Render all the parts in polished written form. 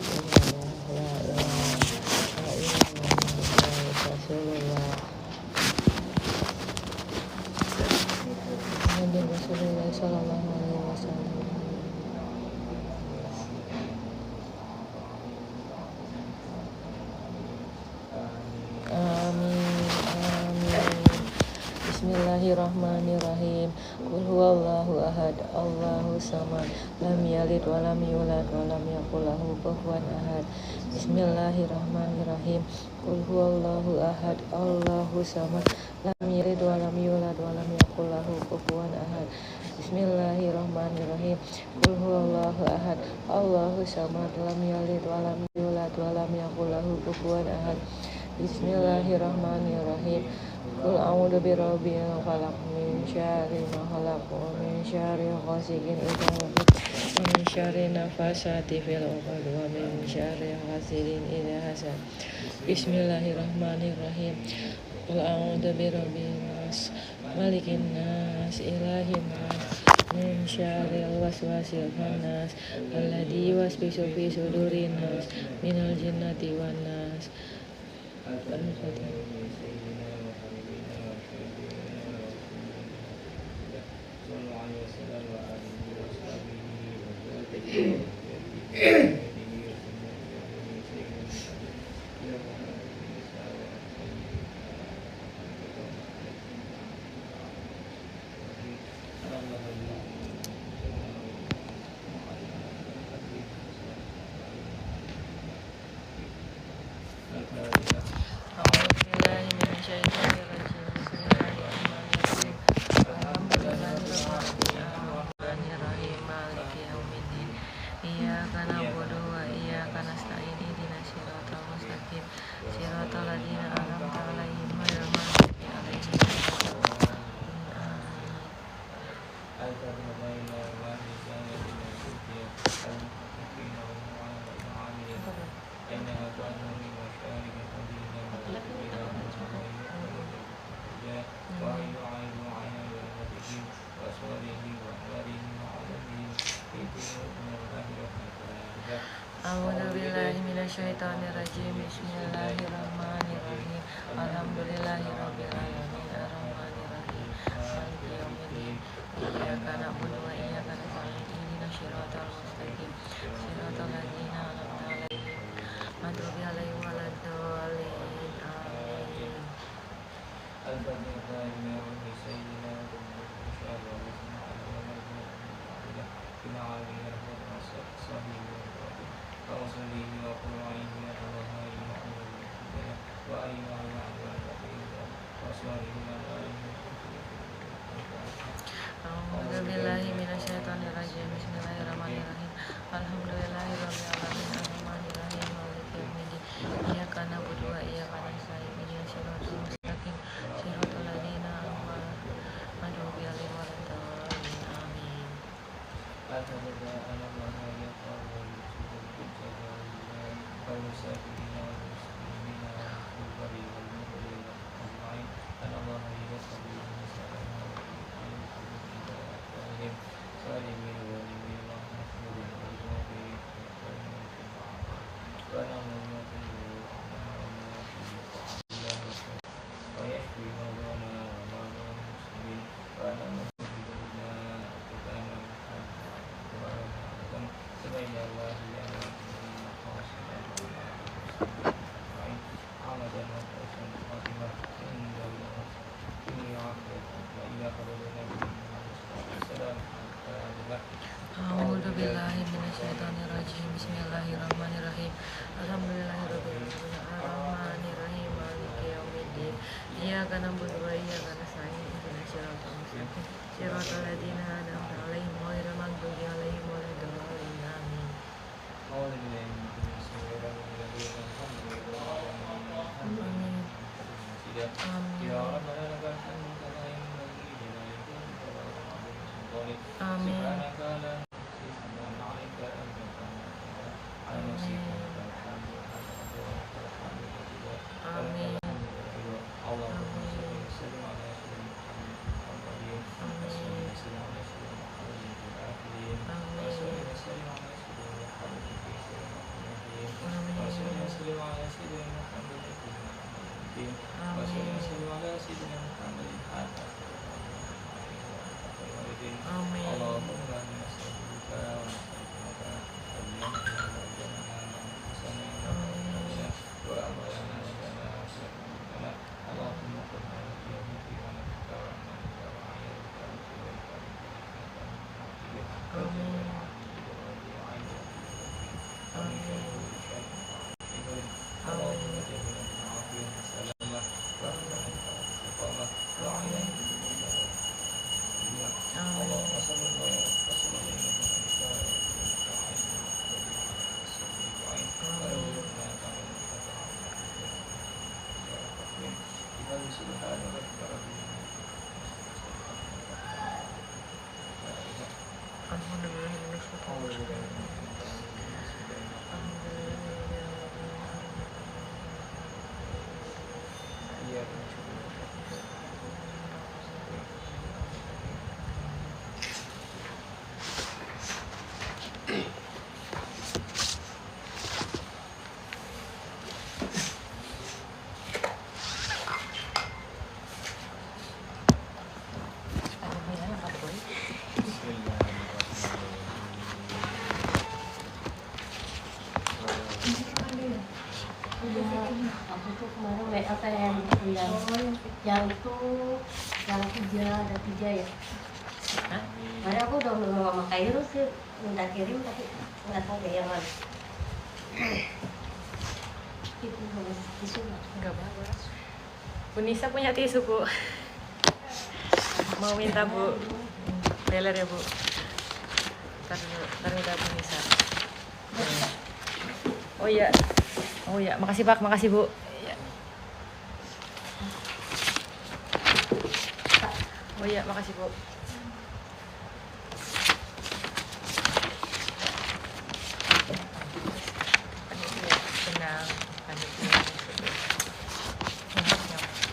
La ilaha illallah Rasulullah Nabi Rasulullah sallallahu alaihi wasallam. Amin amin. Bismillahirrahmanirrahim. Qul huwallahu ahad, Allahu samad, lam yalid wa lam yulad wa lam yakul lahu kufuwan ahad. Bismillahirrahmanirrahim. Qul huwallahu ahad, Allahu samad, lam yalid wa lam yulad wa lam yakul lahu kufuwan ahad. Bismillahirrahmanirrahim. Qul huwallahu ahad, Allahu samad, lam yalid wa lam yulad wa lam yakul lahu kufuwan ahad. Bismillahirrahmanirrahim. Qul a'udzu birabbil falaq min syarri ma khalaq wa min syarri ghasiqin idza waqab wa min syarri nafasati fil 'uqad wa min syarri hasidin idza hasad. Bismillahirrahmanirrahim. Qul a'udzu birabbin nas, malikin nas, ilahin nas, min syarril waswasil khannas, alladzi yuwaswisu fi sudurin nas, minal jinnati wan nas. A'udzubillahi minasyaitonirrajim. Bismillahirrahmanirrahim. Alhamdulillahirabbil alamin arrahmanirrahim maliki yaumiddin. Iyyaka na'budu wa iyyaka nasta'in. Ihdinas siratal mustaqim. Siratal ladzina an'amta 'alaihim ghairil alaihim waladdallin. A'udzubillahi minasyaitonirrajim. Bismillahirrahmanirrahim. Alhamdulillahirabbil alamin arrahmanirrahim maliki yaumiddin. Iyyaka na'budu wa iyyaka nasta'in. Ihdinas siratal mustaqim. Siratal ladzina an'amta 'alaihim waladdallin. Amin. A'udzubillahi minasyaitonirrajim. Bismillahirrahmanirrahim. Alhamdulillahirabbil alamin arrahmanirrahim maliki yaumiddin. Iyyaka na'budu wa iyyaka nasta'in. Ihdinas siratal mustaqim. Siratal ladzina an'amta 'alaihim ghairil maghdubi 'alaihim waladdallin. Amin. Amin. Amin. Amin. Aku tuh kemarin WA yang itu yang 3 ada 3 ya. Kemarin aku udah ngomong sama Kairu sih minta kirim tapi nggak tahu deh yang mana. Itu harus tisu Enggak apa-apa. Bu Nisa punya tisu, Bu. Mau minta, Bu? Beler ya, Bu. Ntar minta Bu Nisa. Oh iya. Oh iya, makasih Pak, makasih Bu. Iya. Oh iya, makasih Bu. Panitia senang, panitia nyampe.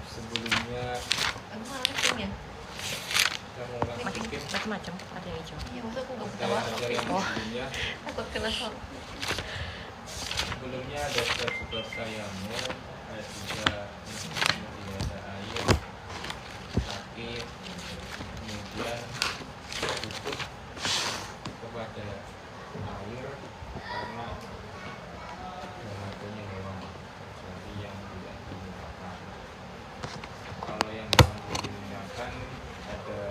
Sebelumnya Macam-macam, ada yang hijau. Iya, maksud aku nggak dalam ajar yang Oh. sebelumnya takut kena shock. sebelumnya ada sebab tayamu ada juga kemudian ada air sakit kemudian butuh kepada air karena punya hewan kecuali yang tidak digunakan. Kalau yang hewan tidak digunakan ada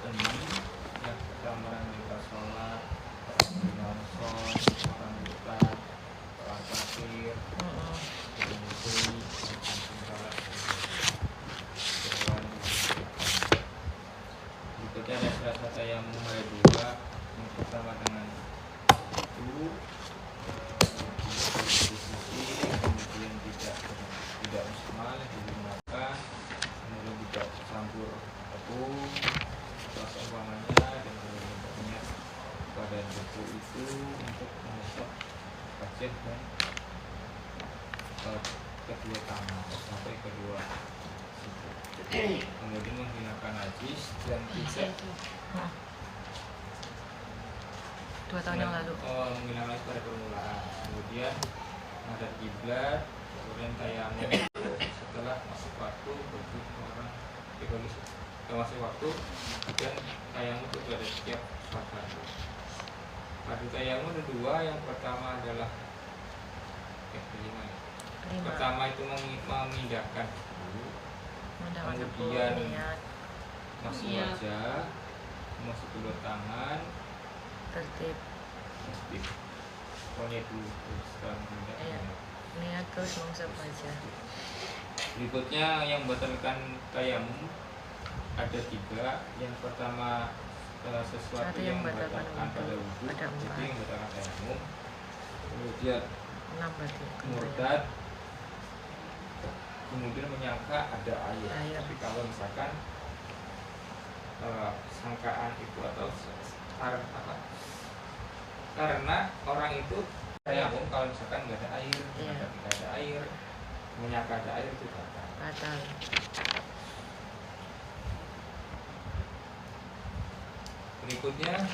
ini yang pertama kita sholat, nonton, orang hutan, orang kafir, menyusui, sholat, hewan. Berikutnya ada serasa tayamum ada 2. Yang pertama dengan itu kemudian tidak musmal digunakan, kemudian tidak campur tepung atau seumpamanya, dan kemudian pada debu itu untuk mengusap wajah dan kedua tangan sampai kedua siku. Kemudian menghilangkan najis dan tidak 2 tahun yang lalu. menghilangkan najis pada permulaan. Kemudian menghadap kiblat, kemudian tayamum setelah masuk waktu bagi orang masuk waktu, dan tayamum itu ada setiap waktu. Pada tayamum ada 2. Yang pertama adalah kelima. Pertama itu memindahkan dulu, kemudian masuk wajah, masuk kedua tangan, tertib. pokoknya itu sekarang Iya. Niat terus mengusap wajah. Berikutnya yang membatalkan tayamum ada 3. Yang pertama sesuatu Satu yang yang membatalkan membatalkan pada wudhu, ada itu 4. yang membatalkan tayamum. Kemudian 6 berarti. murtad, kemudian menyangka ada air. Air. Tapi kalau misalkan sangkaan itu atau karena orang itu tayamum kalau misalkan nggak ada air, Iya. ketika ada air, menyangka ada air itu batal. Batal. Berikutnya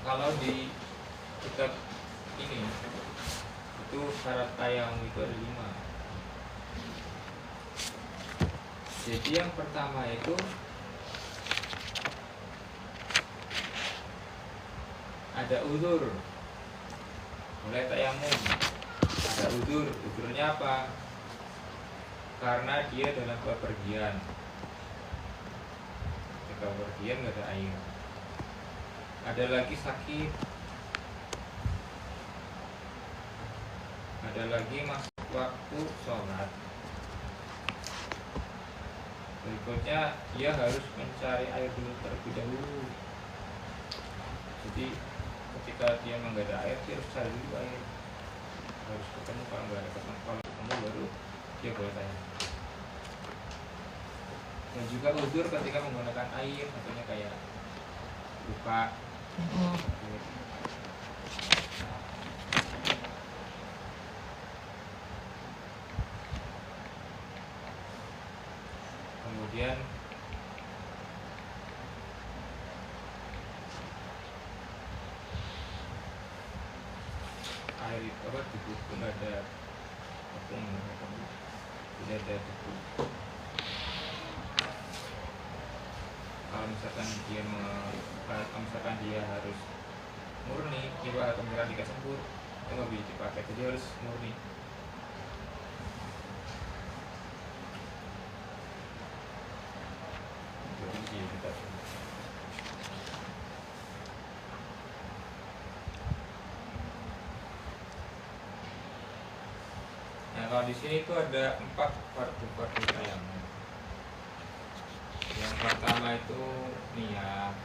kalau di kitab ini itu syarat tayamum itu ada 5. Jadi yang pertama itu ada udzur, mulai tayamum ada udzur. Udzurnya apa? Karena dia dalam bepergian, ketika bepergian nggak ada air, Ada lagi sakit, ada lagi masuk waktu sholat. Berikutnya dia harus mencari air dulu terlebih dahulu. Jadi ketika dia nggak ada air, dia harus cari dulu air. Harus ketemu, kalau nggak ada ketemu baru dia boleh tanya. Dan juga uzur ketika menggunakan air, contohnya kayak lupa. Kemudian air itu apa, tubuh pun ada tepung, tidak ada tubuh. Kalau misalkan dia harus murni, coba atau misalkan dikasih sempur, itu nggak bisa dipakai, jadi harus murni. Jadi kita nah, kalau di sini itu ada 4 fardu tayamum. Yang pertama itu niat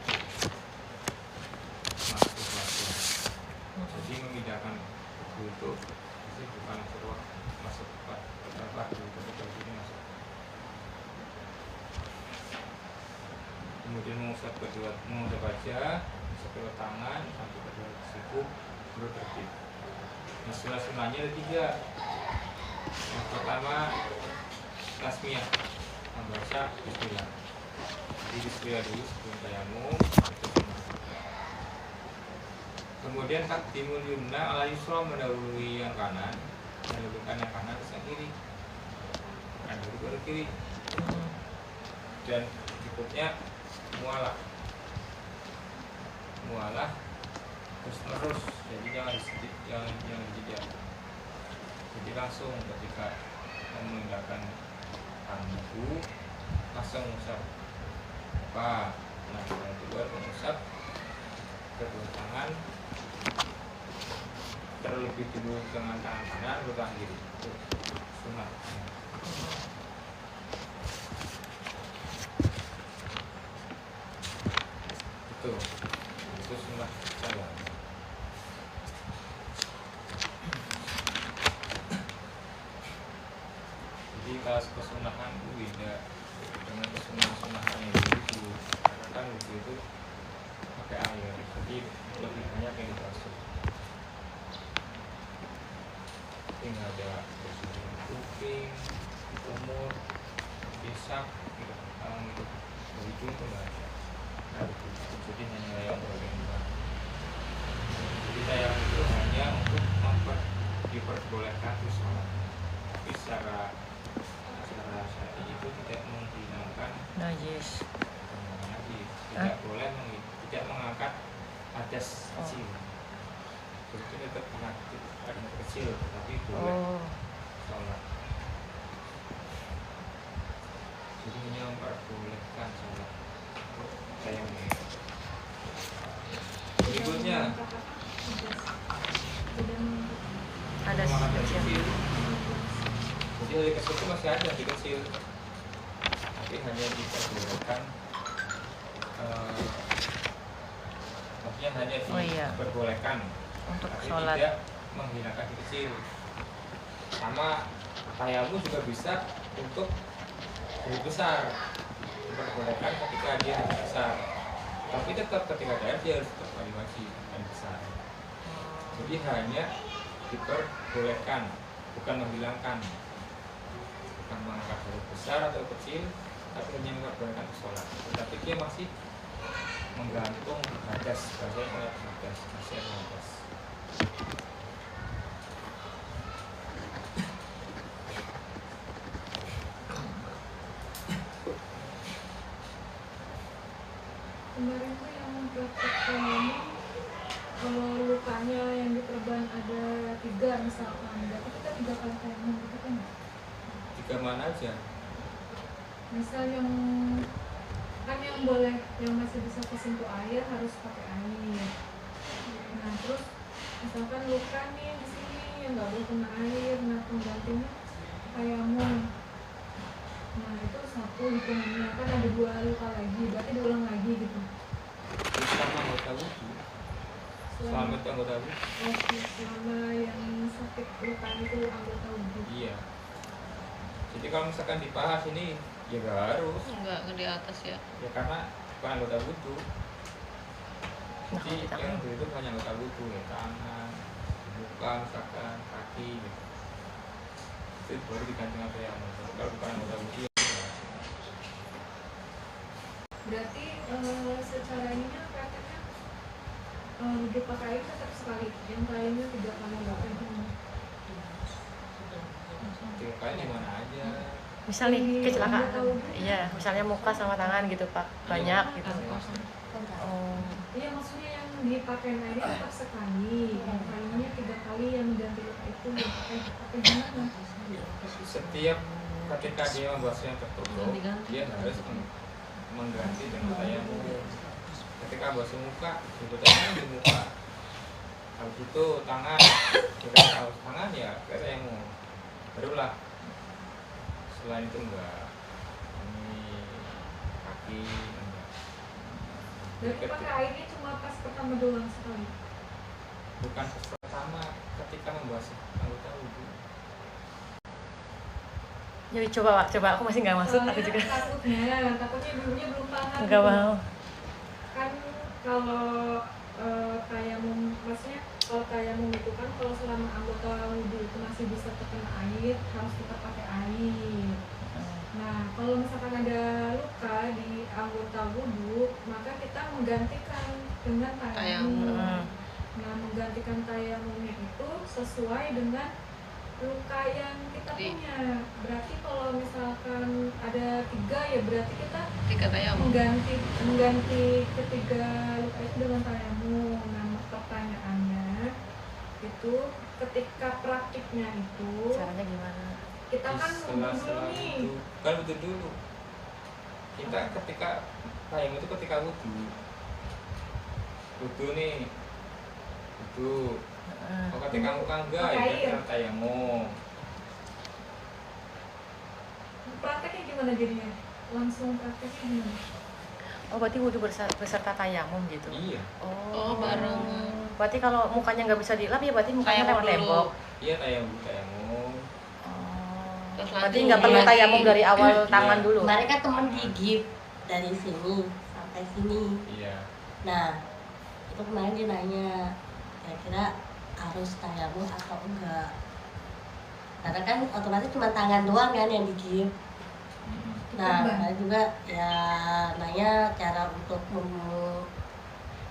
masuk waktu. Jadi memindahkan tubuh itu bukan masuk waktu ini masuk. Kemudian mengusap wajah, mengusap kedua tangan sampai kedua siku, baru tertib. Nah, sunahnya ada 3. Yang pertama tasmiyah, membaca bismillah. Jadi bismillah dulu sebelum tayamum, itu sunnah. Kemudian takdimul yumna ala yusra, mendahului yang kanan, mendahulukan yang kanan terus yang kiri. Kan dulu baru kiri. Dan berikutnya mualah terus, jadi jangan jeda. Jadi langsung ketika memindahkan tanganku langsung mengusap apa, nah setelah itu baru mengusap kedua tangan terlebih dulu dengan tangan kanan baru tangan kiri. Itu sunnah. Itu sunnah saya. Jadi kalau kesunahan itu beda dengan kesunahan yang dulu. Karena kan wudhu itu pakai air, jadi lebih banyak yang dibasuh. Tinggal ada bersihin kuping, umur, pisak, gitu. Kalau untuk wudhu itu nggak ada. Jadi hanya yang bagian luar. Jadi tayamum itu hanya untuk diperbolehkan untuk sholat. Tapi secara syar'i itu tidak menghilangkan najis. Tidak boleh tidak mengangkat hadas kecil. Jadi itu tetap mengangkat hadas kecil, tapi boleh sholat. Jadi hanya memperbolehkan sholat. Berikutnya Ada kecil. Jadi hari kecil itu masih ada di kecil, tapi hanya diperbolehkan, maksudnya hanya diperbolehkan untuk tapi sholat. tidak menghilangkan di kecil. Sama tayamum juga bisa untuk lebih besar, diperbolehkan ketika dia besar, tapi tetap ketika dia harus tetap wajib dan besar. Jadi hanya diperbolehkan, bukan menghilangkan, bukan mengangkat huruf besar atau kecil, tapi hanya memperbolehkan sholat. Tapi dia masih menggantung hadas, bahasanya oleh hadas, masih ada hadas. Kemarin tuh yang praktekkan ini, kalau lukanya yang diperban ada 3 misalkan, berarti kita 3 kali tayamum gitu kan? 3 mana aja? Misal yang kan yang boleh, yang masih bisa kesentuh air harus pakai air. Nah terus misalkan luka nih di sini yang nggak boleh kena air, nah penggantinya tayamum. Nah itu satu hitungannya, kan ada 2 luka lagi, berarti diulang lagi gitu. Selama anggota wudhu, selama itu anggota wudhu. Oke, selama yang sakit luka itu anggota wudhu. Iya. Jadi kalau misalkan di paha sini ya nggak harus. Enggak di atas ya. Ya karena bukan anggota wudhu. Nah, Jadi kita yang itu hanya anggota wudhu ya, tangan, muka, misalkan kaki gitu. Itu baru diganti apa yang kalau bukan anggota wudhu ya. Berarti secara ininya prakteknya wudhu pakai air tetap sekali, yang lainnya 3 kali nggak kayak gini. Kayak di mana aja. misal nih kecelakaan, iya misalnya muka sama tangan gitu Pak, banyak gitu. Oh, Iya maksudnya yang dipakai airnya tetap sekali, yang lainnya 3 kali yang ganti luka itu ya pakai gimana? Setiap ketika dia membahas yang tertutup, dia harus mengganti dengan tayamum. Ketika basuh muka, itu tayamum di muka. Habis itu tangan, kita harus tangan ya kayak tayamum. Barulah selain itu enggak. Ini kaki enggak. Berarti pakai airnya cuma pas pertama doang sekali. Bukan pertama ketika membahas anggota wudhu. jadi coba Pak, coba aku masih nggak masuk, aku juga takutnya ibunya belum paham. nggak gitu. mau. Kan kalau tayamum, maksudnya kalau tayamum itu kan kalau selama anggota wudhu itu masih bisa terkena air, harus tetap pakai air. Nah, kalau misalkan ada luka di anggota wudhu, maka kita menggantikan dengan tayamum. Nah, menggantikan tayamumnya itu sesuai dengan luka yang kita punya. Berarti kalau misalkan ada 3 ya berarti kita 3 tayamum. mengganti ketiga luka itu dengan tayamum. Nah, pertanyaannya itu ketika praktiknya itu Caranya gimana? kita kan wudhu dulu nih. Itu kan wudhu dulu. Kita ketika tayamum itu ketika wudhu nih, wudhu. Oh, ketika muka enggak ya kita tayamum. Prakteknya gimana jadinya? Langsung prakteknya gimana? Oh berarti wudhu beserta tayamum gitu? Iya. Oh bareng. Berarti kalau mukanya nggak bisa dilap ya berarti mukanya lewat tembok? Iya tayamum. Berarti nggak perlu tayamum dari awal tangan dulu? Kemarin kan temen gigit dari sini sampai sini. Iya. Nah, itu kemarin dia nanya kira-kira harus tayamum atau enggak. Karena kan otomatis cuma tangan doang kan yang digigit. Nah, kemarin juga ya nanya cara untuk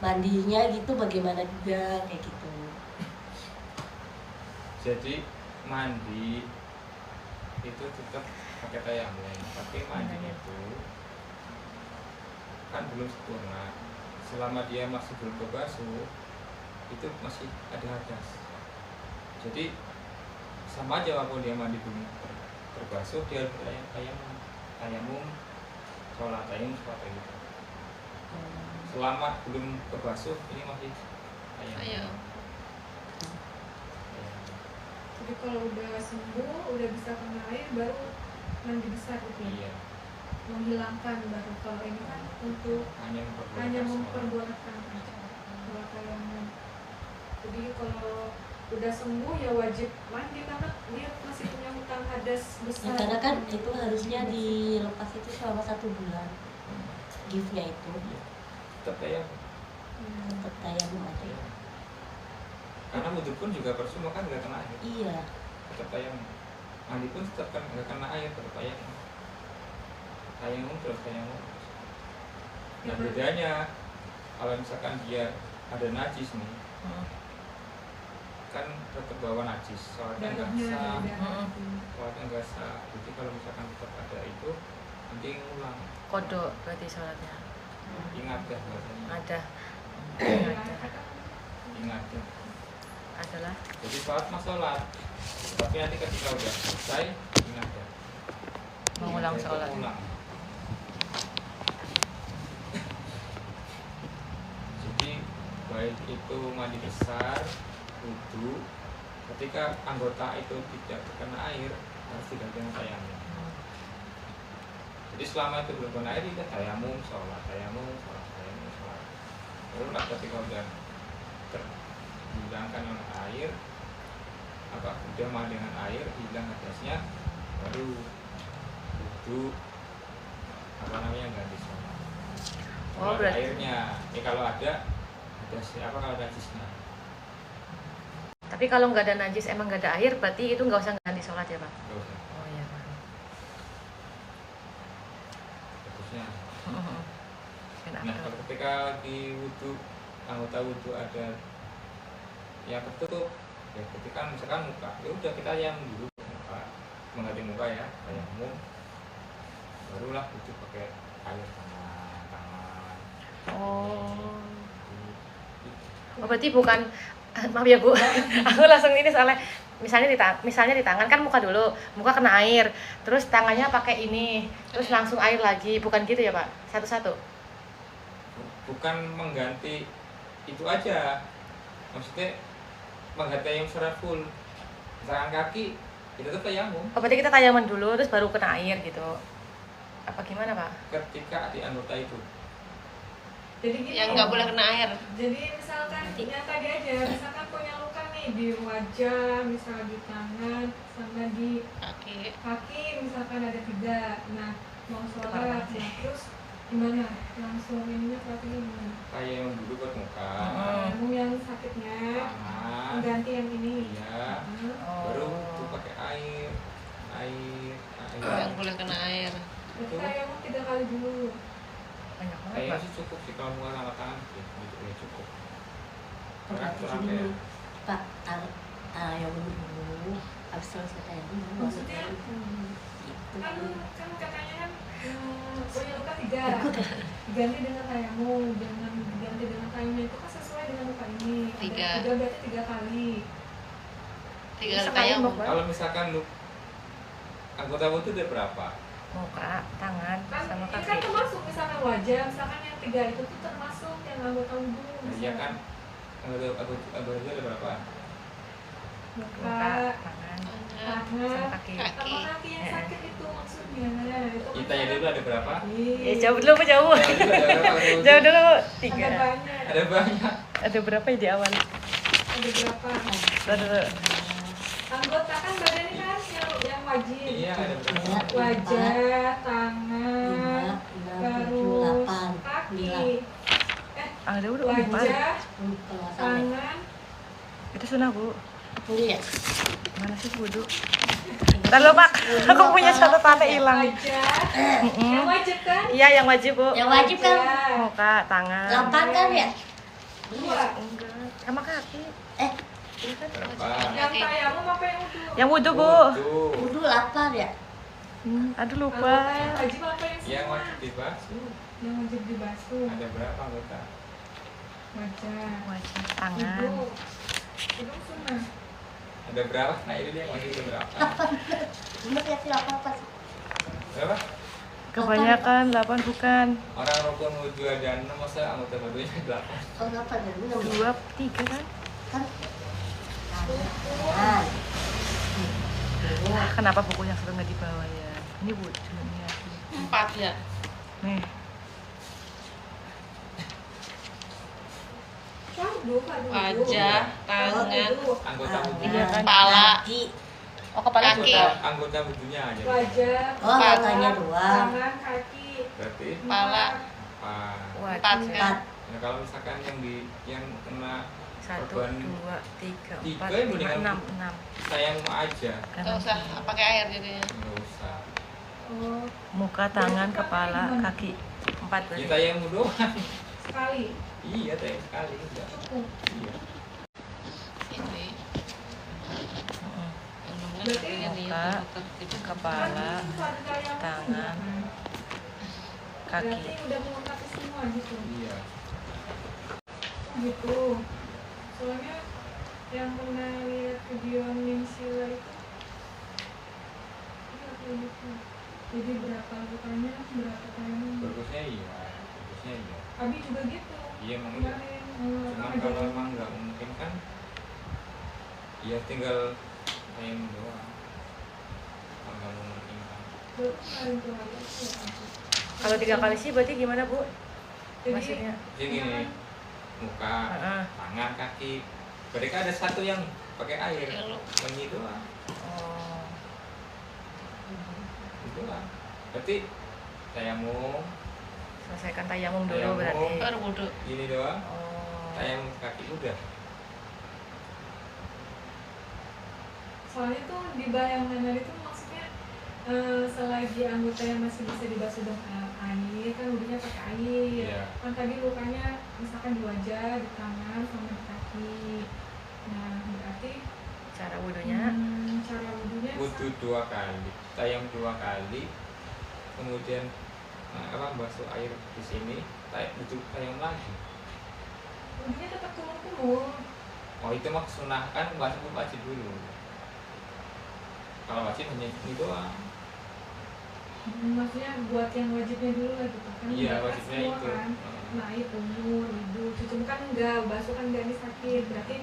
mandinya gitu bagaimana juga kayak gitu. Jadi mandi itu tetap pakai tayamum, tapi mandi itu kan belum sempurna. Selama dia masih belum kebasuh, itu masih ada hadas. Jadi sama aja walaupun dia mandi belum terbasuh, dia harus tayamum, sholat tayamum seperti itu. Selama belum kebasuh, ini masih tayamum. Jadi kalau udah sembuh, udah bisa kena air, baru mandi besar gitu ya? Iya. Menghilangkan baru. Kalau ini kan untuk hanya memperbolehkan aja. Kalau tayamum. Jadi kalau udah sembuh ya wajib mandi karena dia masih punya hutang hadas besar. Ya, karena kan itu harusnya dilepas itu selama 1 bulan. Giftnya itu tetap tayamum. tetap tayamum aja. Karena wudhu pun juga percuma kan nggak kena air. Iya. Tetap tayamum. Mandi pun tetap kan nggak kena air, tetap tayamum. Tayamum terus tayamum. Nah bedanya kalau misalkan dia ada najis nih, kan tetap bawa najis, soalnya nggak sah, soalnya nggak sah. Jadi kalau misalkan tetap ada itu, nanti ngulang. Kodok berarti sholatnya? Ingat dah bahasanya. Ada. Ingat dah. Adalah. Jadi sholat mah sholat, tapi nanti ketika udah selesai, ingat dah. Mengulang sholat. Mengulang. itu mandi besar, wudhu, ketika anggota itu tidak terkena air harus diganti dengan tayamum. Jadi selama itu belum kena air kita tayamum, sholat, tayamum, sholat, tayamum, sholat. Baru lah ketika udah terhilangkan dengan air, udah mandi dengan air, hilang hadasnya, baru wudhu, ganti sholat. Oh, Kalau berarti airnya, kalau ada hadasnya kalau najisnya. tapi kalau nggak ada najis, emang nggak ada air, berarti itu nggak usah ganti sholat ya Pak? Nggak usah. Oh iya Pak. Bagusnya. Enak Nah, tuh. kalau ketika di wudhu, anggota wudhu ada yang tertutup, ya ketika misalkan muka, ya udah kita yang dulu muka, mengganti muka ya, tayamum, barulah wudhu pakai air tangan. Oh. Oh berarti bukan, maaf ya Bu, aku langsung ini soalnya misalnya di tangan kan muka dulu, muka kena air, terus tangannya pakai ini, terus langsung air lagi, bukan gitu ya Pak? Satu-satu? Bukan mengganti itu aja, maksudnya mengganti yang secara full. Misalkan kaki, itu tuh tayamum. Oh berarti kita tayaman dulu, terus baru kena air gitu? Apa gimana Pak? Ketika di anggota itu. Jadi gini, yang nggak boleh kena air. jadi misalkan yang tadi aja, misalkan punya luka nih di wajah, misal di tangan, sama di kaki, misalkan ada 3. Nah, mau sholat, nah, terus gimana? Langsung ininya sholatnya gimana? Kayak yang dulu buat muka, Kamu yang sakitnya, tangan, mengganti yang ini. iya, Oh. baru tuh pakai air. Yang boleh kena air. Berarti tayamum 3 kali dulu. Banyak banget Kayaknya Pak. sih cukup sih kalau muka sama tangan sih, gitu ya cukup. Berarti Kurang sini ya. Pak, yang dulu habis selesai tayamum Maksudnya, itu kan katanya kan punya luka 3, diganti dengan tayamum, dengan diganti dengan tayamum itu kan sesuai dengan luka ini. Tiga. 3 berarti 3 kali. 3 kali Sekali tayamum. Pak. Kalau misalkan lu anggota wudhu ada berapa? Muka, tangan, Kan sama ini kan kaki. termasuk misalkan wajah, misalkan yang 3 itu tuh termasuk yang anggota wudhu. Nah, iya kan anggota wudhu ada berapa? Muka, Muka, tangan, tangan, sama kaki. sama kaki yang sakit itu maksudnya. Itu kan Kita dulu ada berapa? Ya jawab dulu Bu, jawab. Yang dulu ada berapa? Jawab dulu Bu. ada 3. banyak. Ada banyak. Ada berapa ya di awal? Ada berapa? Dulu. Anggota kan badannya kan yang wajib. Iya, ada berapa? Wajah, tangan, 5, 6, 7, terus 8, kaki. 9. Ada udah 4. Wajah, Kalau sampai tangan, Itu sunnah Bu. iya. Mana sih wudhu? Ntar lo Pak, aku punya catatannya hilang. wajah, yang wajib kan? Iya yang wajib Bu. Yang wajib kan Wajah. Muka, tangan. 8 kan ya? 2. Enggak, sama kaki. Berapa? Yang tayamum apa yang wudhu? Yang wudhu Bu. Wudhu. Wudhu 8 ya? Aduh lupa. Anggota yang wajib apa yang Yang sunah? wajib dibasuh. Yang wajib dibasuh. Ada berapa anggota? Wajah, Wajib, tangan. hidung, hidung sunah. Ada berapa? Nah ini dia yang wajib ada berapa? Bener ya sih 8 Berapa? Kebanyakan 8 bukan. Orang rukun wudhu ada 6, masa anggota wudhunya 8? Oh 8 ya? 2, 3 kan? Kan? Kenapa bukunya sudah nggak dibawa ya? Ini wudhunya. 4 ya. Nih. Wudhu, kan wudhu. Wajah, tangan, Wudhu. Anggota wudhunya. Iya kan? kepala. Kaki. Oh kepala Kaki. juga. Anggota wudhunya aja. Wajah, Oh, tangannya 2. tangan, kaki, Berarti Kepala. apa? Wajib. 4 ya. 4. Nah, kalau misalkan yang kena 1, korban 2, 3, 4, Tiga, 5, mendingan 6, 6. tayamum aja, Nggak usah pakai air jadinya. nggak usah. oh, Muka, tangan, kepala, kaki. 4 Ya berarti. tayamum doang. sekali, Iya tayamum sekali udah. cukup. Iya. Ini. Mm-mm. Berarti muka, kepala, Kan itu ada tayamum tangan, sunah. kaki. Berarti udah melengkapi semua gitu. Iya. Gitu. Soalnya yang pernah lihat video Ninsila itu kayak gitu. Jadi berapa lukanya, berapa tayamum. Bagusnya iya. Bagusnya iya. Abi juga gitu. Iya emang iya. Kemarin Cuman kalau emang nggak mungkin kan ya tinggal tayamum doang. Kalau nggak memungkinkan. Kalau 3 kali sih berarti gimana Bu? Jadi, Maksudnya? Jadi gini, muka, tangan, kaki. Mereka ada satu yang pakai air, menyi doang. Oh. Itu lah. Berarti tayamum, Selesaikan tayamum dulu Tayamum. berarti. Baru wudhu. gini doang. Oh. Tayamum kaki udah. soalnya tuh di bayangan itu maksudnya selagi anggota yang masih bisa dibasuh dengan air kan wudhunya pakai air. Iya. Kan tadi lukanya misalkan di wajah, di tangan, sama di kaki. Nah berarti Cara wudhunya cara wudhunya Wudhu 2 kali, tayamum 2 kali, kemudian basuh air di sini, wudhu tayamum lagi. wudhunya tetap kumur-kumur. Oh itu mah sunah kan wajib dulu. Kalau wajib hanya ini doang. Maksudnya buat yang wajibnya dulu lah gitu kan. Iya, Udah wajibnya semua itu. kan. Nah air umur, wudhu, cuci muka kan enggak, basuh kan enggak, ini sakit. Berarti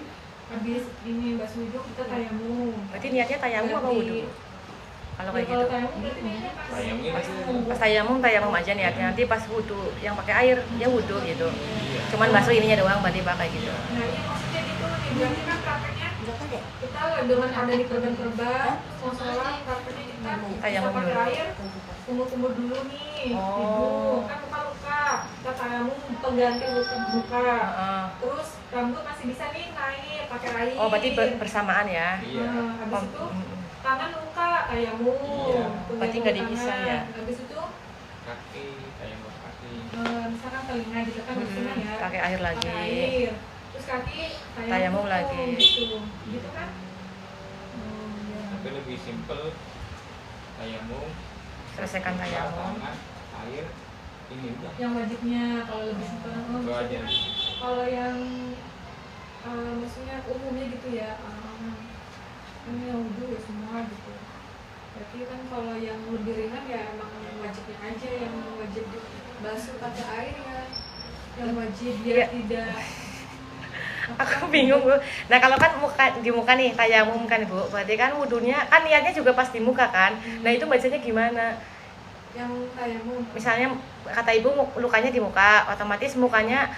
habis ini basuh hidung kita tayamum. berarti niatnya tayamum apa wudhu? Kalau kayak gitu. Kalau tayamum berarti niatnya pas Tayamum itu. Pas tayamum aja niatnya. Nanti pas wudhu yang pakai air ya wudhu gitu. Iya. Cuman basuh ininya doang berarti pakai gitu. Nah iya maksudnya gitu nih, berarti kan prakteknya Enggak ada. kita dengan ada di korban-korban, mau sholat, prakteknya kita bisa Tayamum pakai dulu. air, kumur-kumur dulu nih, Oh. hidung, kan luka-luka, kita tayamum pengganti luka. Heeh. Terus rambut masih bisa nih naik pakai air. Oh berarti bersamaan ya. Iya. Nah, habis itu tangan luka tayamum. Iya. Berarti nggak dipisah ya? Habis itu Kaki, tayamum kaki. misalkan telinga gitu kan biasanya ya. Pakai air lagi. Pakai air. Terus kaki Tayamum lagi. Gitu. Gitu kan? Iya. Tapi lebih simpel, tayamum, Selesaikan tayamum. tangan, air, ini udah. Yang wajibnya kalau lebih simpel Itu aja. kalau yang maksudnya umumnya gitu ya ini yang wudhu ya semua gitu. Berarti kan kalau yang lebih ringan ya emang wajibnya aja yang wajib dibasuh pakai air ya, yang wajib Iya. dia tidak Aku bingung Bu. Nah kalau kan di muka nih tayamum kan Bu, berarti kan wudhunya kan niatnya juga pas di muka kan. Nah itu bacanya gimana? yang tayamum. Misalnya kata ibu lukanya di muka, otomatis mukanya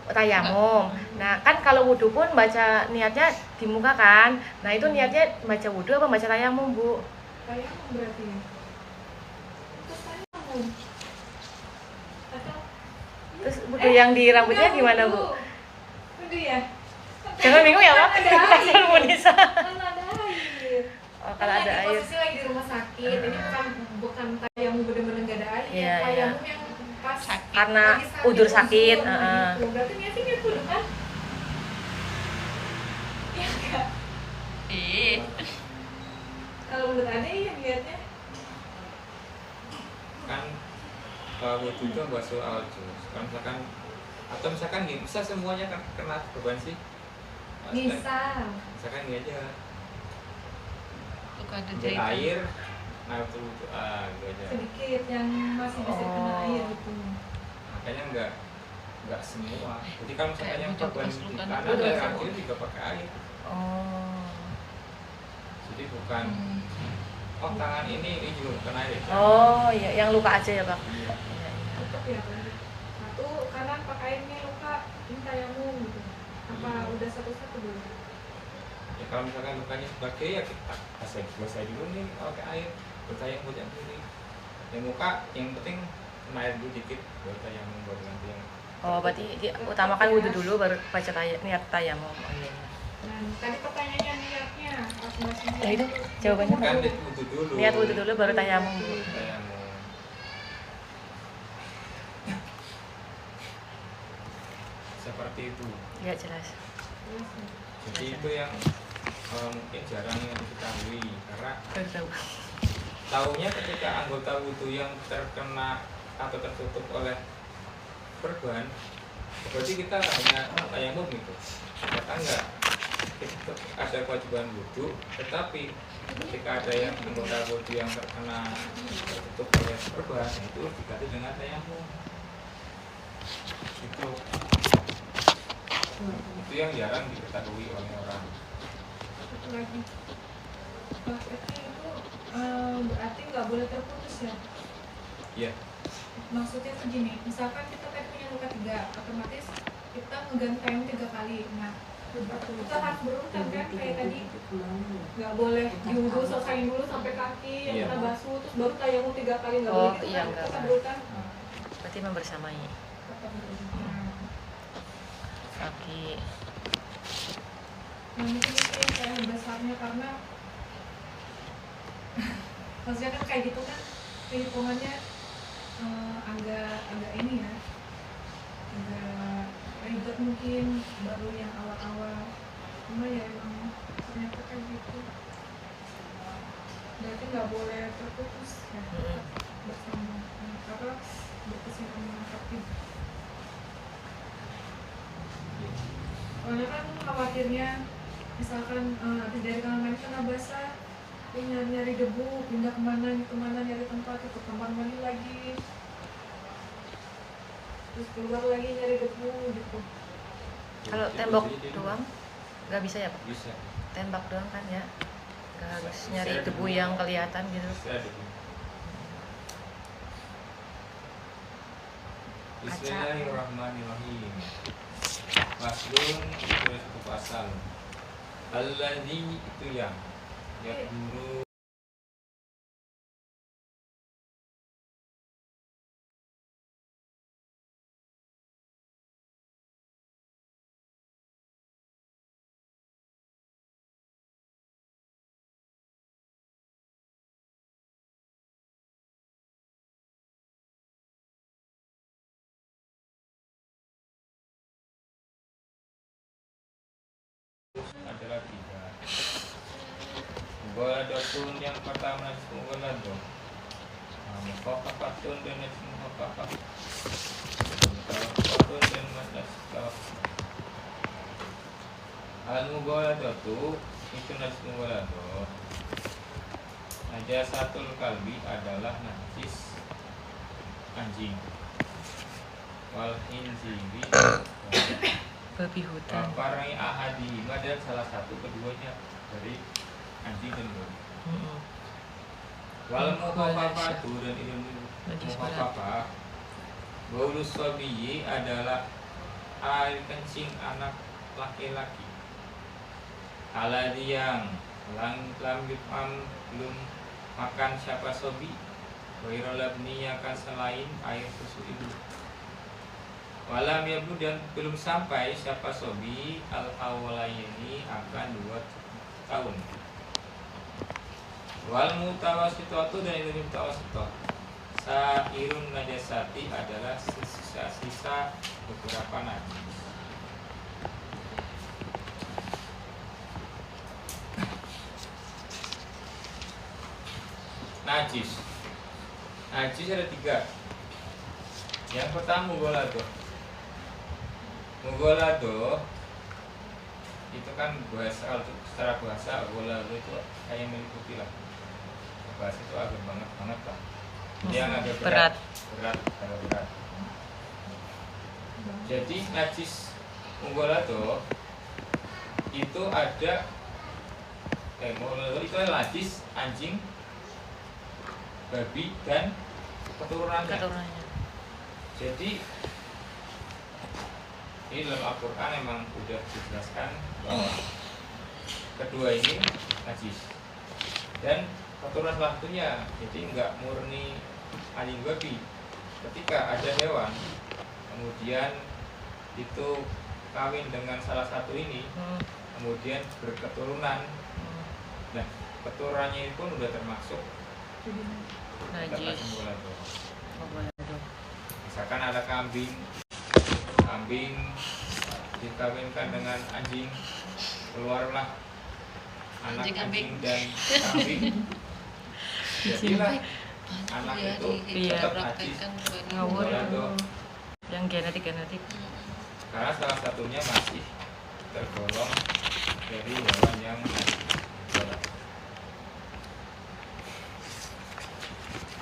tayamum. Nah kan kalau wudhu pun baca niatnya di muka kan. Nah itu niatnya baca wudhu apa baca tayamum Bu? Tayamum berarti ya. Terus tayamum. Atau Terus wudhu yang di rambutnya gimana Bu? Wudhu ya. Jangan bingung ya Pak. Kan ada air. Asal Bu Nisa. Kan ada air. Oh, kalau ada Kan lagi air. posisi lagi di rumah sakit. Ini bukan tayamum bener-bener nggak ada air. Iya, Tayamum yang pas Karena lagi udur sakit. udur, heeh. gitu. Berarti niatnya niat wudhu kan? Iya enggak? Ih, Kalau menurut Ade iya niatnya. Kan wudhu itu basuh awal juz. Kalau misalkan atau misalkan gini, bisa semuanya kan kena beban sih. Misal. Misalkan gini aja, suka ada ambil jahitan. air, nah itu gitu aja. Sedikit yang masih bisa kena Oh. air gitu. Makanya nggak semua. Jadi kalau misalkan Kayak yang wudhu beban pas di luka kanan wudhu ya sama kaki juga pakai air. Oh. Jadi bukan tangan ini juga bukan air ya. Oh iya, yang luka aja ya Pak. Iya. Iya, iya. Tetap ya tadi. Satu kanan pakai air nih luka, ini tayamum gitu. Apa udah satu-satu dulu? Ya kalau misalkan lukanya sebagai ya kita basah dulu nih pakai air. Bertayang buat yang ini. Yang muka yang penting kena air dulu dikit. Bertayang baru nanti yang. Oh berarti utamakan wudhu dulu baru baca niat tayamum. Oh iya. Nah, tadi pertanyaannya niatnya masing-masing. Ya itu jawabannya Kan Pak. wudhu dulu. Niat wudhu dulu baru tayamum Bu. Tayamum. Seperti itu. Iya jelas. Jadi itu yang mungkin jarang yang diketahui karena Baru tahu. taunya ketika anggota wudhu yang terkena atau tertutup oleh perban, berarti kita hanya tayamum gitu. Ternyata enggak. Kita ada kewajiban wudhu, tetapi ketika ada yang anggota wudhu yang terkena tertutup oleh perban, itu diganti dengan tayamum. Gitu. Itu yang jarang diketahui oleh orang. Satu lagi, prakteknya itu berarti nggak boleh terputus ya? Iya. Maksudnya tuh gini, misalkan kita tadi punya luka 3, otomatis kita ngeganti tayang 3 kali. Nah, kita harus berurutan kan, kayak tadi nggak boleh diwudu selesaiin dulu sampai kaki yang Iya. kita basuh, terus baru tayamum 3 kali, nggak Oh, boleh gitu iya, kan? nggak. Kita berurutan. Berarti membersamai Tetap berurutan. kaki. Nah, mungkin itu yang kayak besarnya karena maksudnya kan kayak gitu kan perhitungannya agak ini ya, agak ribet mungkin baru yang awal-awal, cuma ya emang ternyata kayak gitu. Berarti nggak boleh terputus ya, tetap bersama apa berkesinambungan aktif. Soalnya kan khawatirnya misalkan habis dari kamar mandi kena basah, dia nyari debu, pindah kemana nyari tempat, ke kamar mandi lagi, terus keluar lagi nyari debu gitu. Kalau tembok doang nggak bisa ya Pak? Bisa. Tembak doang kan ya, nggak harus Bisa nyari ada debu debu. yang kelihatan gitu. Bisa debu. Bismillahirrahmanirrahim. Faslun itu satu pasal. Alladzi itu yang guru adalah 3. Mughaladatun yang pertama mughaladah. Mukhaffafatun dan mukhaffafah. Mutawaffatun dan mutawaffatah. Al-mughaladatu itu najis mughaladah. Najasatul kalbi adalah najis anjing. Wal khinziri Babi hutan. Wafarai ahadi dan salah satu keduanya dari anjing dan babi. Wal mukhafafatu dan ilmu Najis mukhafafah. Baulus sabiyi adalah air kencing anak laki-laki. Aladi yang belum makan siapa sobi. Wairolabni akan selain air susu ibu. Walam yablu dan belum sampai siapa sobi al-awlayni akan 2 tahun. Wal mutawasitatu dan ilmu mutawasitah. Sairun najasati adalah sisa-sisa beberapa najis. Najis ada 3. Yang pertama Mughalado itu kan bahasa, secara bahasa Mughalado itu kayak meliputi lah. Bahasa itu agak banget lah. Yang agak berat. Jadi najis Mughalado itu ada Mughalado itu adalah najis anjing, babi dan keturunannya. Jadi ini dalam Al-Quran memang sudah dijelaskan bahwa kedua ini najis dan keturunan salah satunya, jadi enggak murni anjing babi. Ketika ada hewan kemudian itu kawin dengan salah satu ini, kemudian berketurunan, nah keturunannya pun udah termasuk Najis. Misalkan ada kambing dikawinkan dengan anjing, keluarlah anak anjing dan kambing. Jadilah anak itu tetap najis. Ngawur. Mughalado. Yang genetik. Karena salah satunya masih tergolong dari hewan yang najis.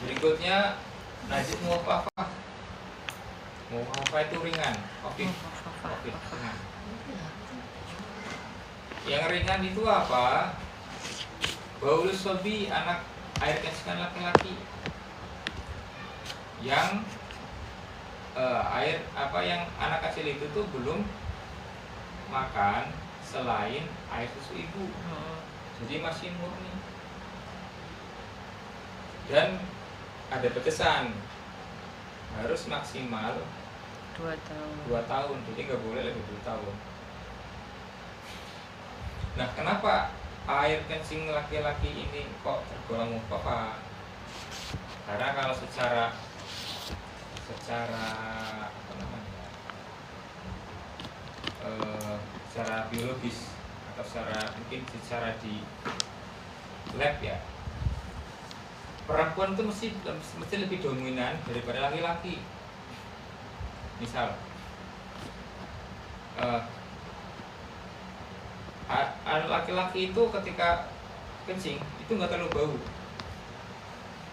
Berikutnya najis mukhafafah. Muhafa itu ringan, oke, ringan. Yang ringan itu apa? Baulus sobi, anak air kecil laki-laki yang yang anak kecil itu tuh belum makan selain air susu ibu, jadi masih murni. Dan ada batasan, harus maksimal 2 tahun. 2 tahun, jadi nggak boleh lebih 2 tahun. Nah, kenapa air kencing laki-laki ini kok tergolong mukhafaf? Karena kalau secara apa namanya, secara biologis atau mungkin secara di lab ya, perempuan itu mesti lebih dominan daripada laki-laki. Misal laki-laki itu ketika kencing itu nggak terlalu bau,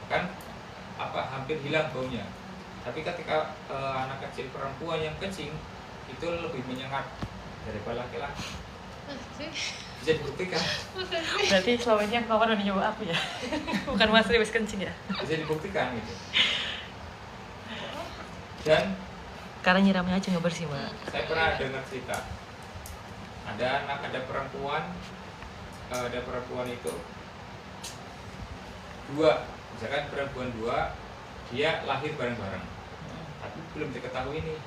kan hampir hilang baunya. Tapi ketika anak kecil perempuan yang kencing itu lebih menyengat daripada laki-laki. Bisa dibuktikan. Berarti selama ini yang kawan udah nyoba aku ya? Bukan Mas Riwis kencing ya? Bisa dibuktikan gitu. Dan Karena nyiramnya aja nggak bersih, Mak. saya pernah dengar cerita, ada perempuan itu 2, misalkan perempuan 2, dia lahir bareng-bareng, tapi belum diketahui nih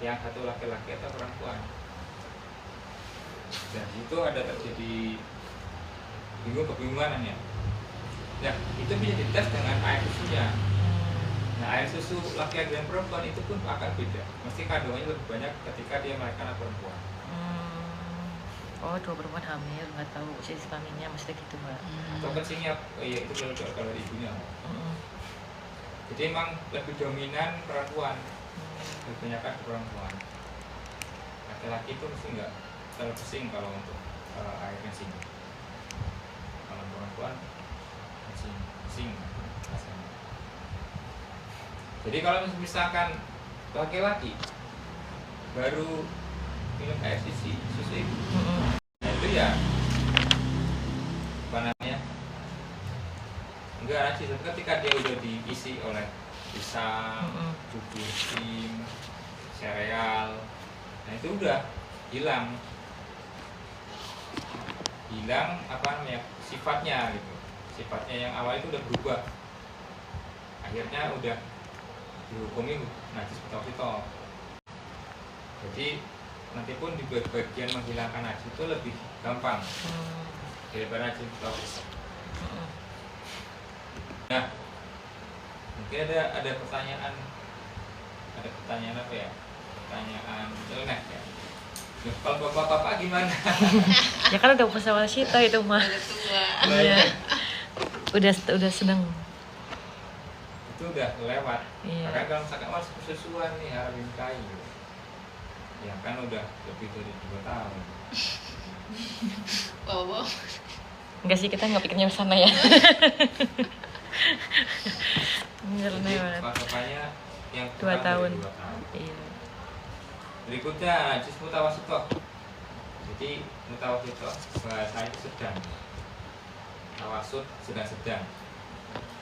yang satu laki-laki atau perempuan. Dan itu ada terjadi kebingungan ya. Nah, itu bisa dites dengan air susunya. Nah, air susu laki-laki dan perempuan itu pun akan beda. Mesti kandungannya lebih banyak ketika dia melahirkan anak perempuan. Oh, 2 perempuan hamil, nggak tahu jenis kelaminnya, mesti gitu, Mbak. Atau kencingnya, itu kalau dari ibunya. Jadi emang lebih dominan perempuan, lebih banyak kan perempuan. Laki-laki itu mesti nggak terlalu pusing kalau untuk air kencing. Kalau perempuan kencing rasanya. Jadi kalau misalkan laki-laki baru minum air susu ibu, nah itu ya apa namanya, enggak najis. Tapi ketika dia udah diisi oleh pisang, bubur sim, sereal, nah itu udah hilang apa namanya, sifatnya gitu. Sifatnya yang awal itu udah berubah, akhirnya udah dihukumi najis betul-betul. Jadi nanti pun di bagian menghilangkan najis itu lebih gampang daripada najis betul-betul. Nah, mungkin ada pertanyaan apa ya? Pertanyaan nyeleneh ya. Nah, kalau bapak-bapak gimana? Ya kan udah bersama Sita itu, mah. Udah tua. Iya. Udah sedang. Itu udah lewat. Iya. Karena kalau misalkan sesusuan nih harapin kayu, ya kan udah lebih dari 2 tahun. Wow. Enggak sih, kita nggak pikirnya bersama ya. Jadi patokannya yang 2 tahun. 2 tahun. Iya. Berikutnya najis mutawasito. Jadi mutawasito bahasanya sedang. Tawasud sedang-sedang.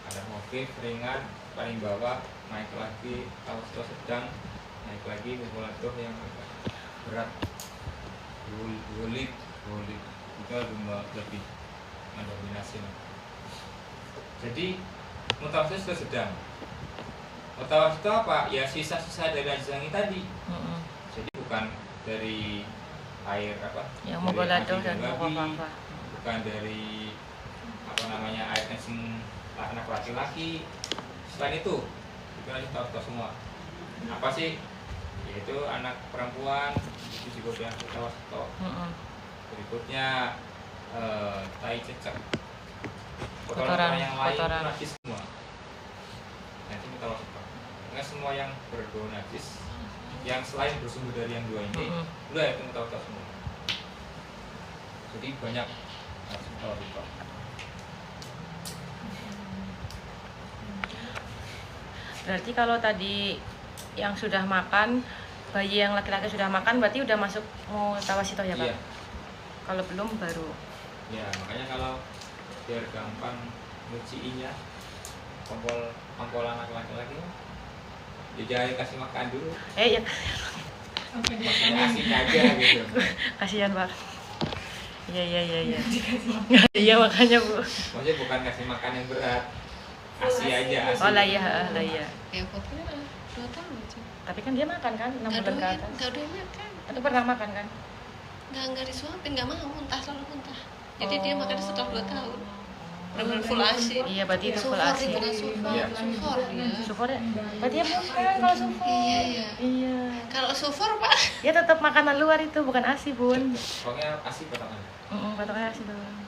Ada khafif, ringan, paling bawah, naik lagi, tawasito sedang, naik lagi, mubalaghah yang berat. Wulit itu lebih mendominasi. Jadi mutawasito sedang. Mutawasito apa? Ya sisa-sisa dari najis yang tadi. Jadi bukan dari air apa? Yang dari mubalaghah hati dan babi, apa-apa. bukan dari apa namanya air kencing anak laki-laki. Selain itu najis tawasito semua. Apa sih? Yaitu anak perempuan itu juga yang tawasito. Berikutnya tai cecek, kotoran yang lain itu najis semua. Nanti mutawasito. Karena semua yang berbau najis, yang selain bersumber dari yang 2 ini, udah itu mutawasito semua. Jadi banyak najis mutawasito. Berarti kalau tadi yang sudah makan, bayi yang laki-laki sudah makan berarti udah masuk mutawasito ya Pak? Iya. Kalau belum baru. Ya, makanya kalau biar gampang nyuciinnya, kompol anak laki-laki, ya jangan kasih makan dulu, Ya maksudnya asin aja gitu. kasihan Pak. Iya. Iya makanya Bu. Maksudnya bukan kasih makan yang berat, asi aja, asi. Oh lah iya. Ya pokoknya 2 tahun aja. Tapi kan dia makan kan 6 Nggak bulan ke doyan, atas. nggak doyan makan. Atau pernah makan kan? Nggak disuapin, nggak mau, muntah, selalu muntah. Jadi dia makan setelah 2 tahun. Benar-benar full ASI. Iya berarti itu full Sufor ASI. itu kan sufor, Iya. sufor ya. Sufor ya? Berarti ya bukan kalau sufor. Iya. Iya. Kalau sufor Pak, Ya tetap makanan luar itu bukan ASI Bun. Pokoknya asi potongan. Patokannya ASI doang.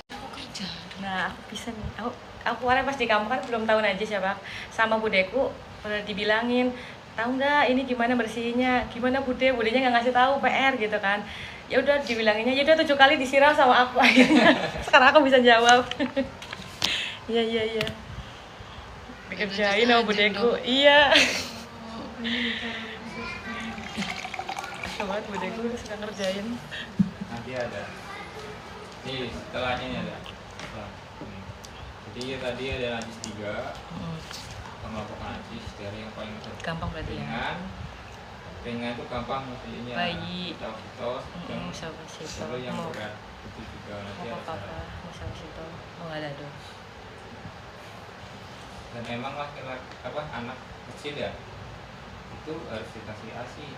aku kerja. Nah aku bisa nih. Aku kemarin pas di kampung kan belum tahu najis ya Pak. Sama budeku udah dibilangin, tahu nggak ini gimana bersihinnya? Gimana budenya nggak ngasih tahu PR gitu kan. Ya udah dibilanginnya, ya udah 7 kali disiram sama aku akhirnya. Sekarang aku bisa jawab. Iya. Dikerjain sama budeku. Iya. Sobat budeku suka ngerjain. Nanti ada. Nih, setelahnya ini ada. Setelah ini. Jadi tadi ada najis 3, pengelompokan najis dari yang paling Gampang berarti ya. ringan itu gampang maksudnya Bayi. Mutawasito, sedang, Mutawasito. lalu yang berat itu juga nanti ada Apa syarat. Mutawasito. Oh nggak ada dong. Dan emang laki-laki anak kecil ya itu harus dikasih ASI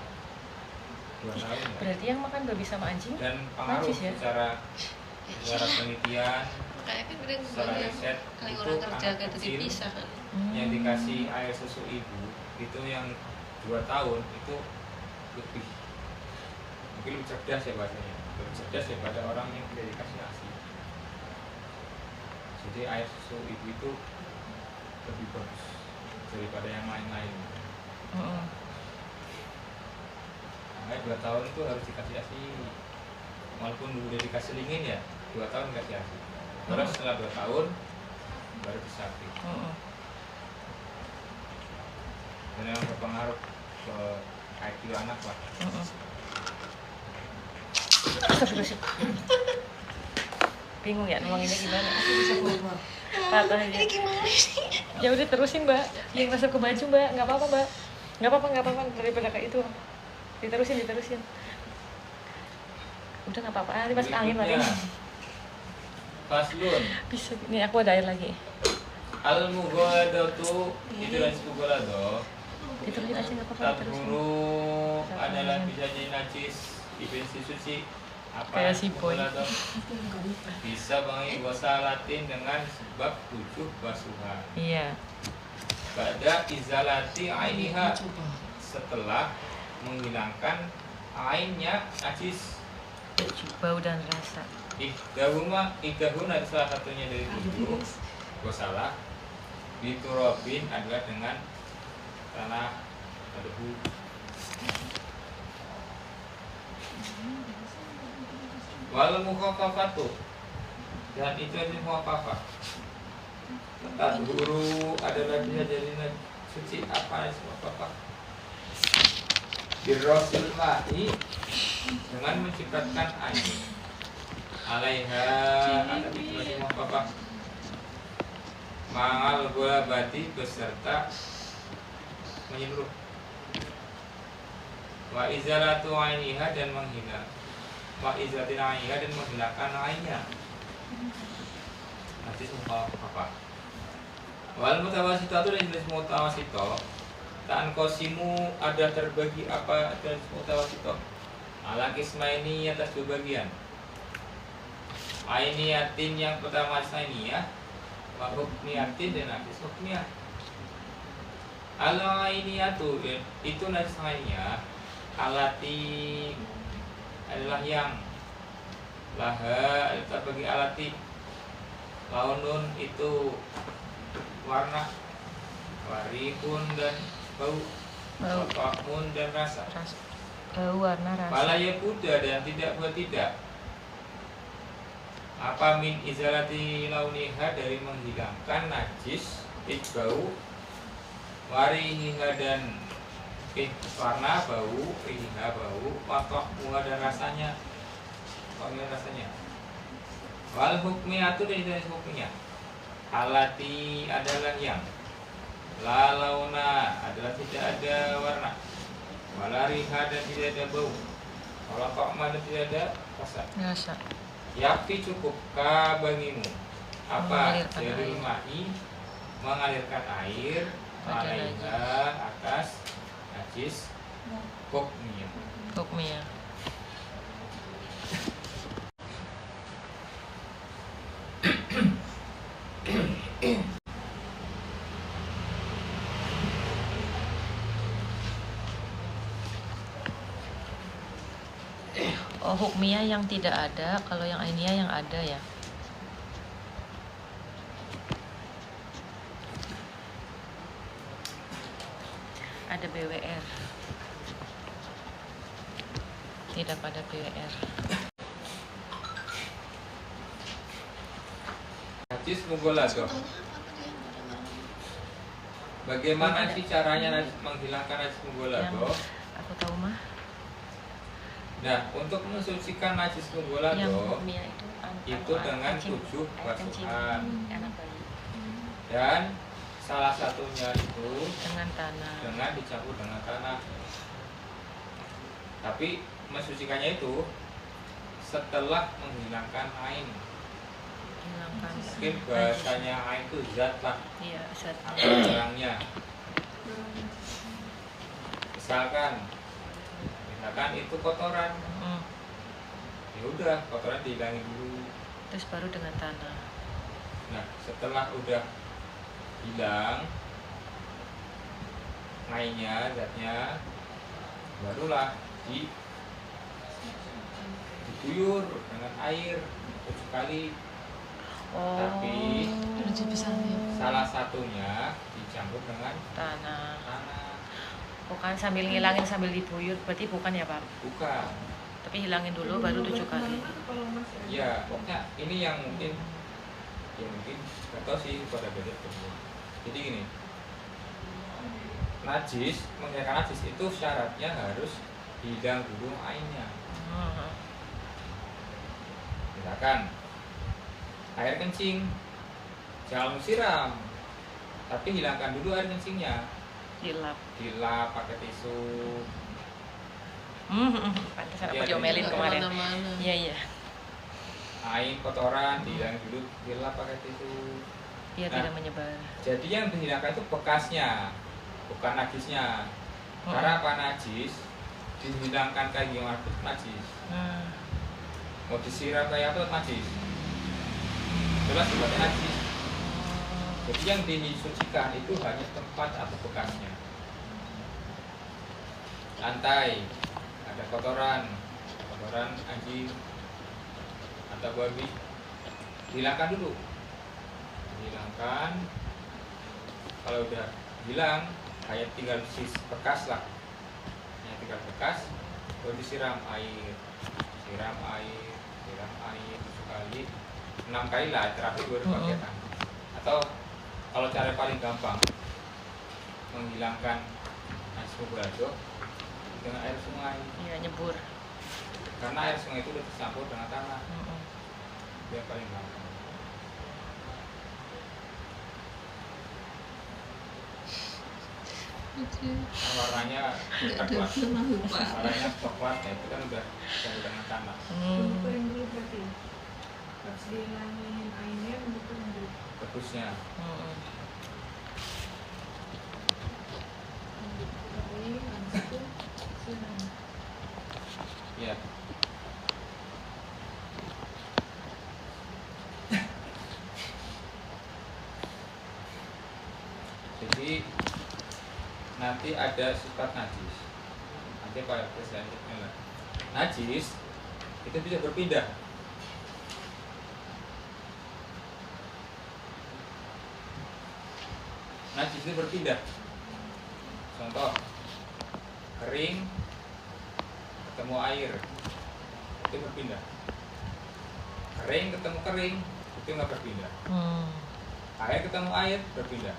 2 tahun ya. Berarti yang makan babi sama anjing? Dan pengaruh Najis ya? secara penelitian, Kayak kan kadang secara yang riset kali itu orang kerja anak gitu kecil dipisah kan. yang dikasih air susu ibu itu yang 2 tahun itu lebih mungkin lebih cerdas ya bahasanya, lebih cerdas daripada orang yang tidak dikasih ASI. Jadi air susu ibu itu lebih bagus daripada yang lain-lain. Makanya 2 tahun itu harus dikasih ASI, walaupun udah dikasih lingin ya 2 tahun dikasih ASI. Terus setelah 2 tahun baru disapi. Dan yang berpengaruh ke IQ anak lah. Bingung ya nuanginnya gimana? Patah aja. Ini gimana sih? Ya udah terusin Mbak. Yang masuk ke baju Mbak, nggak apa-apa Mbak. Nggak apa-apa daripada kayak itu. Diterusin. Udah nggak apa-apa. Nanti masuk angin lagi. Faslun. Bisa. Nih aku ada air lagi. Al-mughaladatu itu najis mughalado. Diterusin aja nggak apa-apa. Diterusin. Tadhuru adalah bisa jadi najis dibensi suci. Apa Kayak si Boy. mughalado? Bisa bangi wasalatin dengan sebab 7 basuhan. Iya. Pada izalati ainiha, setelah menghilangkan ainnya najis. Bau dan rasa. Ihdahun ada salah satunya dari 7 gosalah. Biturobin adalah dengan tanah debu. Wal mukhafafatu, dan itu aja mukhafafah. Tadhuru adalah bisa jadi suci apa mukhafafah. Birrosil ma'i, dengan mencipratkan air. Alaiha ada itu aja mukhafafah. Mangal bola bati beserta menyeluruh. Wa izalatu ainiha, dan menghilang. Wa izalatin ainiha, dan menghilangkan ainnya. Najis mukhafafah. Wal mutawasitatu, dan jenis mutawasito. Ta'an kosimu ada terbagi apa jenis mutawasito. Ala kismaini atas 2 bagian. Ainiyatin yang pertama ainiyah, wa hukmiyatin, dan najis hukmiyah. Al ainiyatu itu najis ainiyah, alati adalah yang laha bagi alati, launun itu warna, warihun dan bau, wakmun dan rasa. Bau, warna, rasa. Balaya kuda, dan tidak buat tidak. Apa min izalati launiha, dari menghilangkan najis, bau warihiha dan warna bau, rihiha bau, watok buah dan rasanya, wangian rasanya. Wal hukmiyatu dan jenis hukumnya. Alati adalah yang la launa adalah tidak ada warna, wala riha dan tidak ada bau, wala ta'ma dan tidak ada rasa. Rasa. Yakfi cukup ka bagimu apa Mengalirkan dari air. ma'i mengalirkan air Pada alaiha atas najis hukmiyah. Hukmiyah. Oh, hukmiyah yang tidak ada, kalau yang ainiyah yang ada ya. Ada BWR. Tidak pada BWR. Najis mugolado. Contohnya apa tadi yang udah malam? Bagaimana sih caranya menghilangkan najis mugolado? Aku tahu mah. Nah, untuk mensucikan najis Yang mugolado hukmiyah itu dengan kencing, 7 air kencing, basuhan anak bayi dan salah satunya itu dengan tanah. dengan dicampur dengan tanah. Tapi mensucikannya itu setelah menghilangkan ain. Hilangkan. Mungkin bahasanya ain itu zat lah, Iya, zatnya. barangnya. Misalkan itu kotoran, Mm. ya udah kotoran dihilangin dulu. Terus baru dengan tanah. Nah, setelah udah hilang mainnya, zatnya, barulah diguyur dengan air 7 kali. Oh. Tapi Udah besarnya. salah satunya dicampur dengan Tanah. tanah. Bukan sambil ngilangin sambil dibuyur, berarti bukan ya Pak? Bukan. Tapi hilangin dulu baru 7 kali. Kalau masih ada. Ya, pokoknya ini yang mungkin nggak tahu sih pada beda semua. Jadi gini, najis, menghilangkan najis itu syaratnya harus hilang dulu ainnya. Hmm. Misalkan air kencing, jangan siram, tapi hilangkan dulu air kencingnya. Dilap. Dilap pakai tisu. Pantesan Iya, aku diomelin iya. kemarin. Kemana-mana. Iya, iya. Air kotoran dihilangin dulu, dilap pakai tisu. Biar Nah. tidak menyebar. Jadi yang dihilangkan itu bekasnya, bukan najisnya. Karena apa najis? Dihilangkan kayak gimana itu najis. Hmm. Mau disiram kayak apa najis? Jelas sifatnya najis. Jadi yang disucikan itu hanya tempat atau bekasnya. Lantai, ada kotoran anjing atau babi, hilangkan dulu. Hilangkan. Kalau udah hilang, kayak tinggal bekas lah. Hanya tinggal bekas, baru disiram air, siram air 7 kali, 6 kali lah terakhir baru pakai tangan. Atau kalau cara paling gampang menghilangkan najis mugolado dengan air sungai, Iya, nyebur. karena air sungai itu udah tercampur dengan tanah. Mm-mm. Itu yang paling gampang. Nah, warnanya coklat, warnanya coklat ya, itu kan udah campur dengan tanah. Kering dulu berarti. Harus dihilangin airnya untuk kering dulu. Bagusnya Mm-mm. Kering, habis itu siram. ya. Jadi nanti ada sifat najis. Nanti pada selanjutnya lah. Najis itu bisa berpindah. Najis itu berpindah. Contoh, kering ketemu air itu berpindah. Kering ketemu kering itu nggak berpindah. Hmm. Air ketemu air berpindah.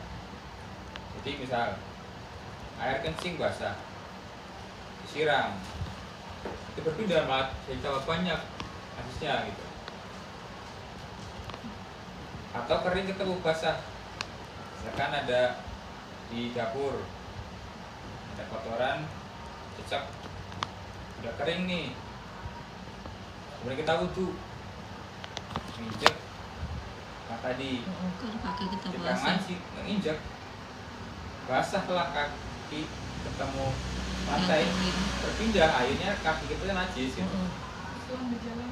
Jadi misal air kencing basah disiram, itu berpindah malah jadi tambah banyak najisnya gitu. Atau kering ketemu basah, misalkan ada di dapur ada kotoran cecak udah kering nih, kemudian kita wudhu menginjak, nah tadi Kalau kaki kita di basah. tangan sih menginjak basah lah kaki ketemu lantai, berpindah akhirnya kaki kita najis gitu. Setelah berjalan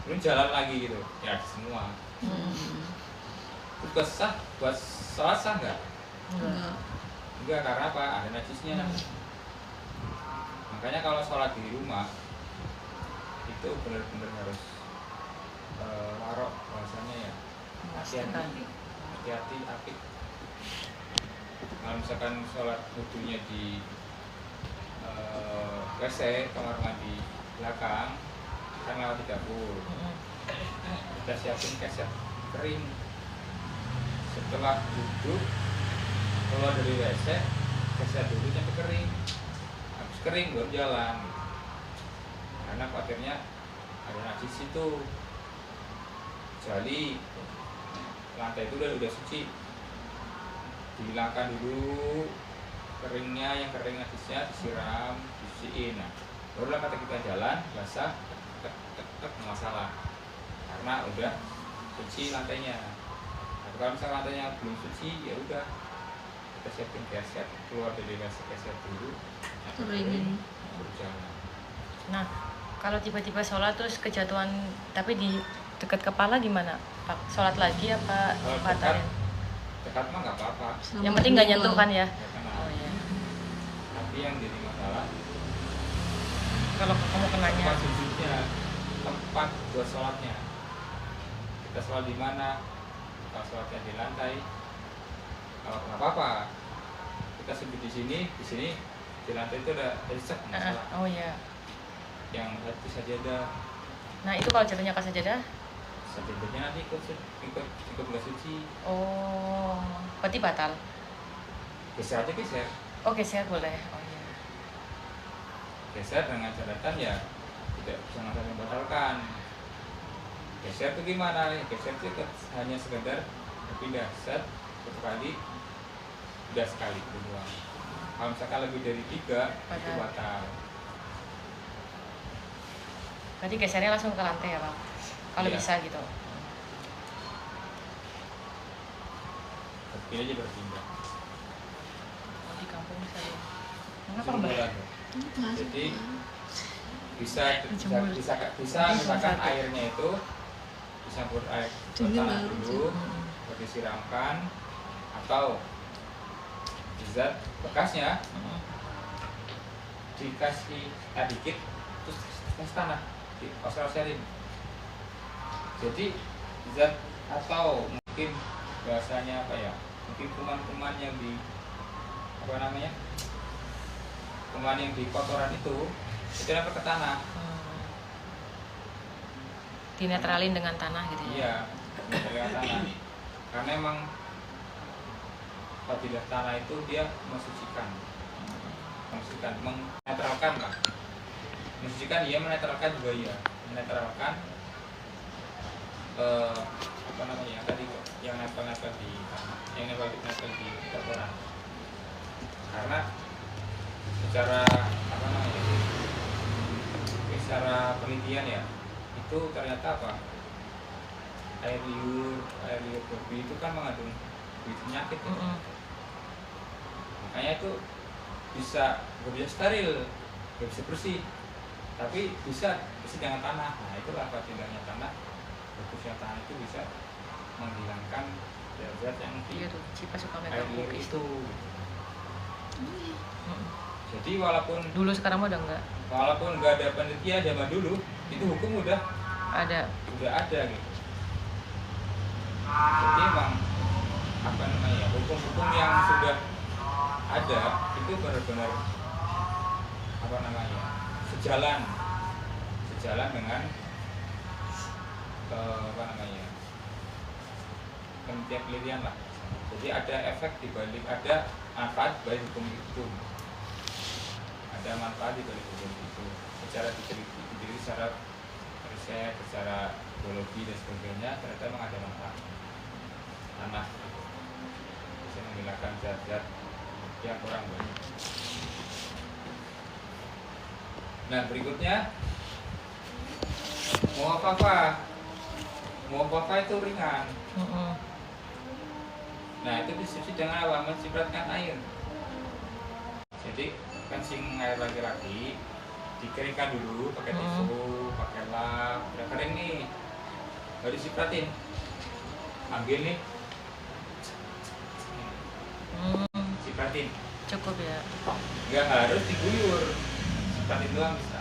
Kemudian jalan lagi gitu ya semua. Itu sah buat sholat sah nggak? Enggak. Enggak, karena apa? Ada najisnya. Makanya kalau sholat di rumah itu benar-benar harus warok bahasanya ya, hati-hati apik. Kalau misalkan sholat wudhunya di WC kamar mandi belakang, kan lewat di dapur, kita siapin keset kering. Setelah duduk keluar dari WC, keset dulu sampai kering. Habis kering baru jalan. Karena khawatirnya ada najis itu. Kecuali lantai itu udah suci, dihilangkan dulu keringnya, yang kering najisnya disiram, dicuciin. Nah, barulah kata kita jalan basah, tek masalah. Karena udah suci lantainya. Nah, kalau misalnya lantainya belum suci, ya udah kita siapin keset, keluar dari keset dulu, Keringin. berjalan. Nah, kalau tiba-tiba sholat terus kejatuhan tapi di dekat kepala gimana, Pak? Sholat lagi apa Kalau batalin? dekat mah nggak apa-apa, Yang penting nggak nyentuh kan ya? nggak kena. Oh iya. Tapi yang jadi masalah Kalau kamu kenanya. tempat sujudnya, tempat buat sholatnya. Kita sholat di mana? Kalau sholatnya di lantai, kalau nggak apa-apa. Kita sujud di sini di lantai itu ada set masalah. Oh iya. Yang satu sajadah, Nah itu kalau jatuhnya ke sajadah, sajadahnya nanti ikut nggak suci. oh berarti batal. Geser aja geser. Oh geser boleh. Oh iya. Geser dengan catatan ya tidak jangan sampai membatalkan. Geser itu gimana? Geser itu hanya sekedar berpindah set satu kali, udah sekali itu doang. Kalau misalkan lebih dari 3 itu batal. Berarti gesernya langsung ke lantai ya Pak? Kalau Iya. bisa gitu. Berpindah aja berpindah. Oh, di kampung bisa ya. Mengapa Itu Mbak? bulan. Jadi bisa Dijemur. misalkan airnya itu dicampur air tanah dulu, baru disiramkan, atau zat bekasnya dikasih dikit terus kasih tanah di osel-oselin. Jadi zat atau mungkin bahasanya apa ya, mungkin kuman-kuman yang di apa namanya, kuman yang di kotoran itu nempel ke tanah. Dinetralin dengan tanah gitu ya? Iya, nempel ke tanah. Karena emang apabila tanah itu dia mensucikan, menetralkan lah. Mensucikan iya, menetralkan juga iya. Menetralkan apa namanya tadi yang nempel-nempel di tanah, yang nempel di kotoran. Karena secara apa namanya, secara penelitian ya, itu ternyata apa, air liur babi itu kan mengandung penyakit ya. Makanya itu bisa nggak bisa steril, nggak bisa bersih, tapi bisa bersih dengan tanah. Nah itulah pindahnya tanah, bersihnya tanah itu bisa menghilangkan zat yang di Iya tuh, Cipa suka air megang liur cookies itu. tuh. Jadi walaupun Dulu sekarang mah udah enggak nggak ada penelitian zaman dulu, itu hukum udah ada. gitu. Jadi emang apa namanya, hukum-hukum yang sudah ada itu benar-benar apa namanya, sejalan dengan apa namanya, penelitian lah. Jadi ada efek dibalik, ada manfaat balik hukum itu. Ada manfaat dibalik hukum itu. Secara diteliti secara riset, secara biologi dan sebagainya, ternyata memang ada manfaat. Tanah bisa menghilangkan zat-zat yang kurang baik. Nah berikutnya muafafa itu ringan. Nah itu disebut dengan apa? Mencipratkan air. Jadi kencing air laki-laki dikeringkan dulu pakai tisu, pakai lap, udah kering nih, baru disipratin. Ambil nih, sipratin. Cukup ya. Nggak harus diguyur, sipratin doang bisa.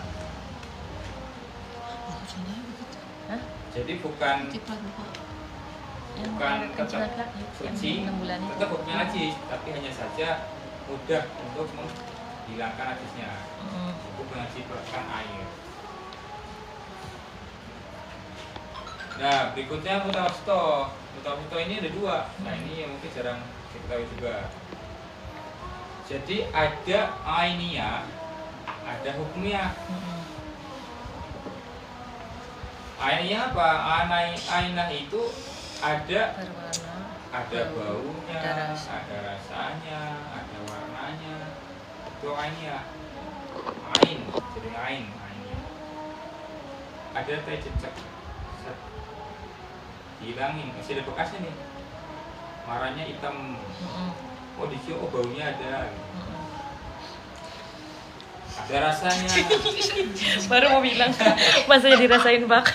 Hah? Jadi bukan Yang bukan kencing tetap laki-laki yang suci, 6 bulan itu. tetap hukumnya najis, tapi hanya saja mudah untuk menghilangkan najisnya. Cukup dengan sipratan air. Nah berikutnya mutawasito ini ada dua. Nah ini yang mungkin jarang kita tahu juga. Jadi ada ainiyah, ada hukumnya. Ainiyah apa? Ainah itu ada Berwarna. ada baunya, Ada ada rasa. rasanya, ada warnanya. Itu ainiyah. Ain, jadi ainiyah. Ada teh cecek. Hilangin, masih ada bekasnya nih. Warnanya hitam. Oh dicium, oh baunya ada. Ada rasanya. Baru mau bilang masanya dirasain bak.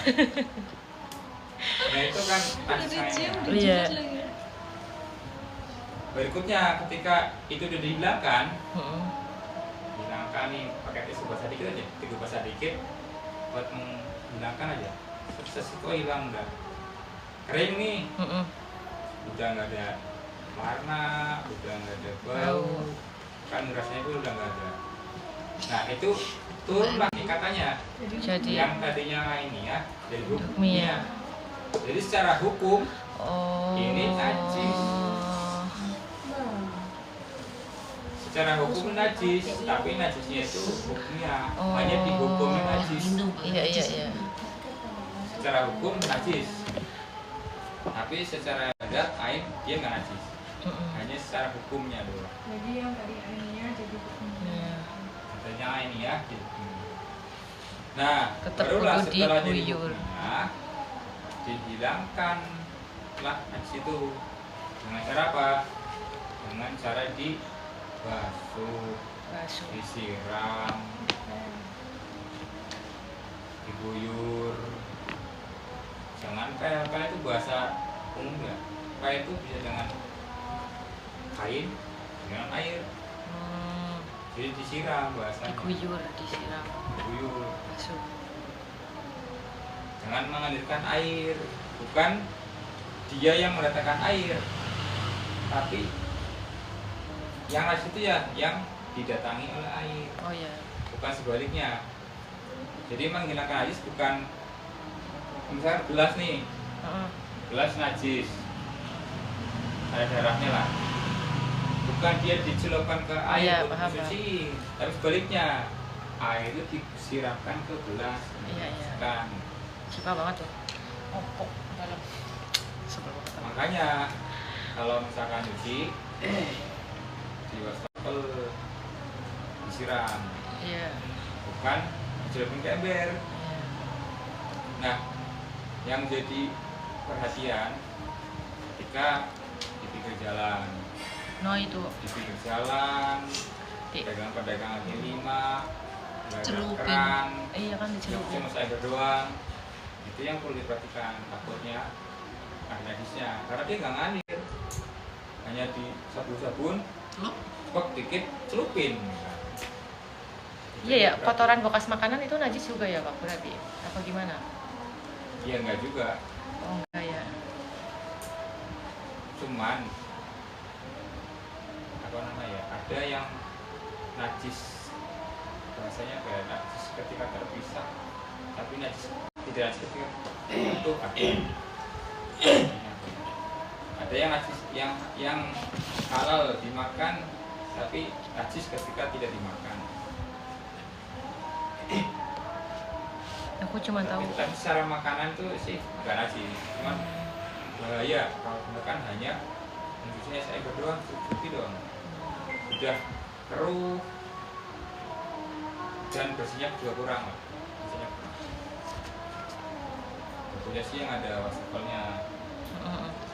Nah itu kan rasanya. Iya. Berikutnya ketika itu udah dihilangkan, hilangkan nih pakai tisu basah dikit aja, tisu basah dikit buat menghilangkan aja. Sukses itu hilang udah. Kering nih, udah nggak ada warna, udah nggak ada bau, kan rasanya itu udah nggak ada. Nah itu turunlah ikatan Jadi yang tadinya ini ya dari hukumnya. hukumnya. Jadi secara hukum ini najis. Secara hukum najis, tapi najisnya itu hukumnya hanya dihukumnya najis. Iya. Secara hukum najis, tapi secara adat air dia nggak najis. Hanya secara hukumnya doang. Jadi yang tadi airnya jadi Iya. Katanya ini ya. Nah, Tetap barulah kudu setelah jadi diguyur. hukumnya dihilangkan lah najis itu dengan cara apa? Dengan cara dibasuh, disiram, diguyur. Jangan pel itu bahasa umum ya. Pel itu bisa dengan kain, dengan air. Jadi disiram bahasanya. Diguyur, disiram, Diguyur. basuh. Jangan mengalirkan air, bukan dia yang mendatangkan air, tapi yang najis itu ya yang didatangi oleh air, Oh ya. bukan sebaliknya. Jadi menghilangkan najis bukan misalnya gelas nih, gelas najis, ada darahnya lah, bukan dia dicelupkan ke Iya, air untuk paham, dicuci, tapi sebaliknya air itu disiramkan ke gelas. Iya. Kan Suka banget tuh. Kok dalam. Sebel banget. makanya kalau misalkan cuci di wastafel disiram, Iya. bukan dicelupin ke ember. Nah, yang jadi perhatian ketika di pinggir jalan, No itu. di pinggir jalan, Di- pedagang-pedagang kaki lima, pedagang Celupin. keran, Iya kan yang dicelupin. cuma saya doang, itu yang perlu diperhatikan. Takutnya ada najisnya, karena dia nggak ngalir, hanya di sabun-sabun, kok dikit celupin. Iya ya, kotoran bekas makanan itu najis juga ya Pak berarti? Apa gimana? Iya enggak juga, Oh enggak ya. cuman apa namanya? Ada yang najis, bahasanya kayak najis ketika terpisah, tapi najis tidak najis ketika itu ada. Ada yang najis, yang halal dimakan tapi najis ketika tidak dimakan. Aku cuma tahu. Tapi secara makanan tuh sih nggak najis, cuman bahaya kalau makan hanya mencucinya saya berdoa cuci doang, udah keruh dan bersihnya juga kurang, bersihnya kurang. Betulnya sih yang ada wastafelnya,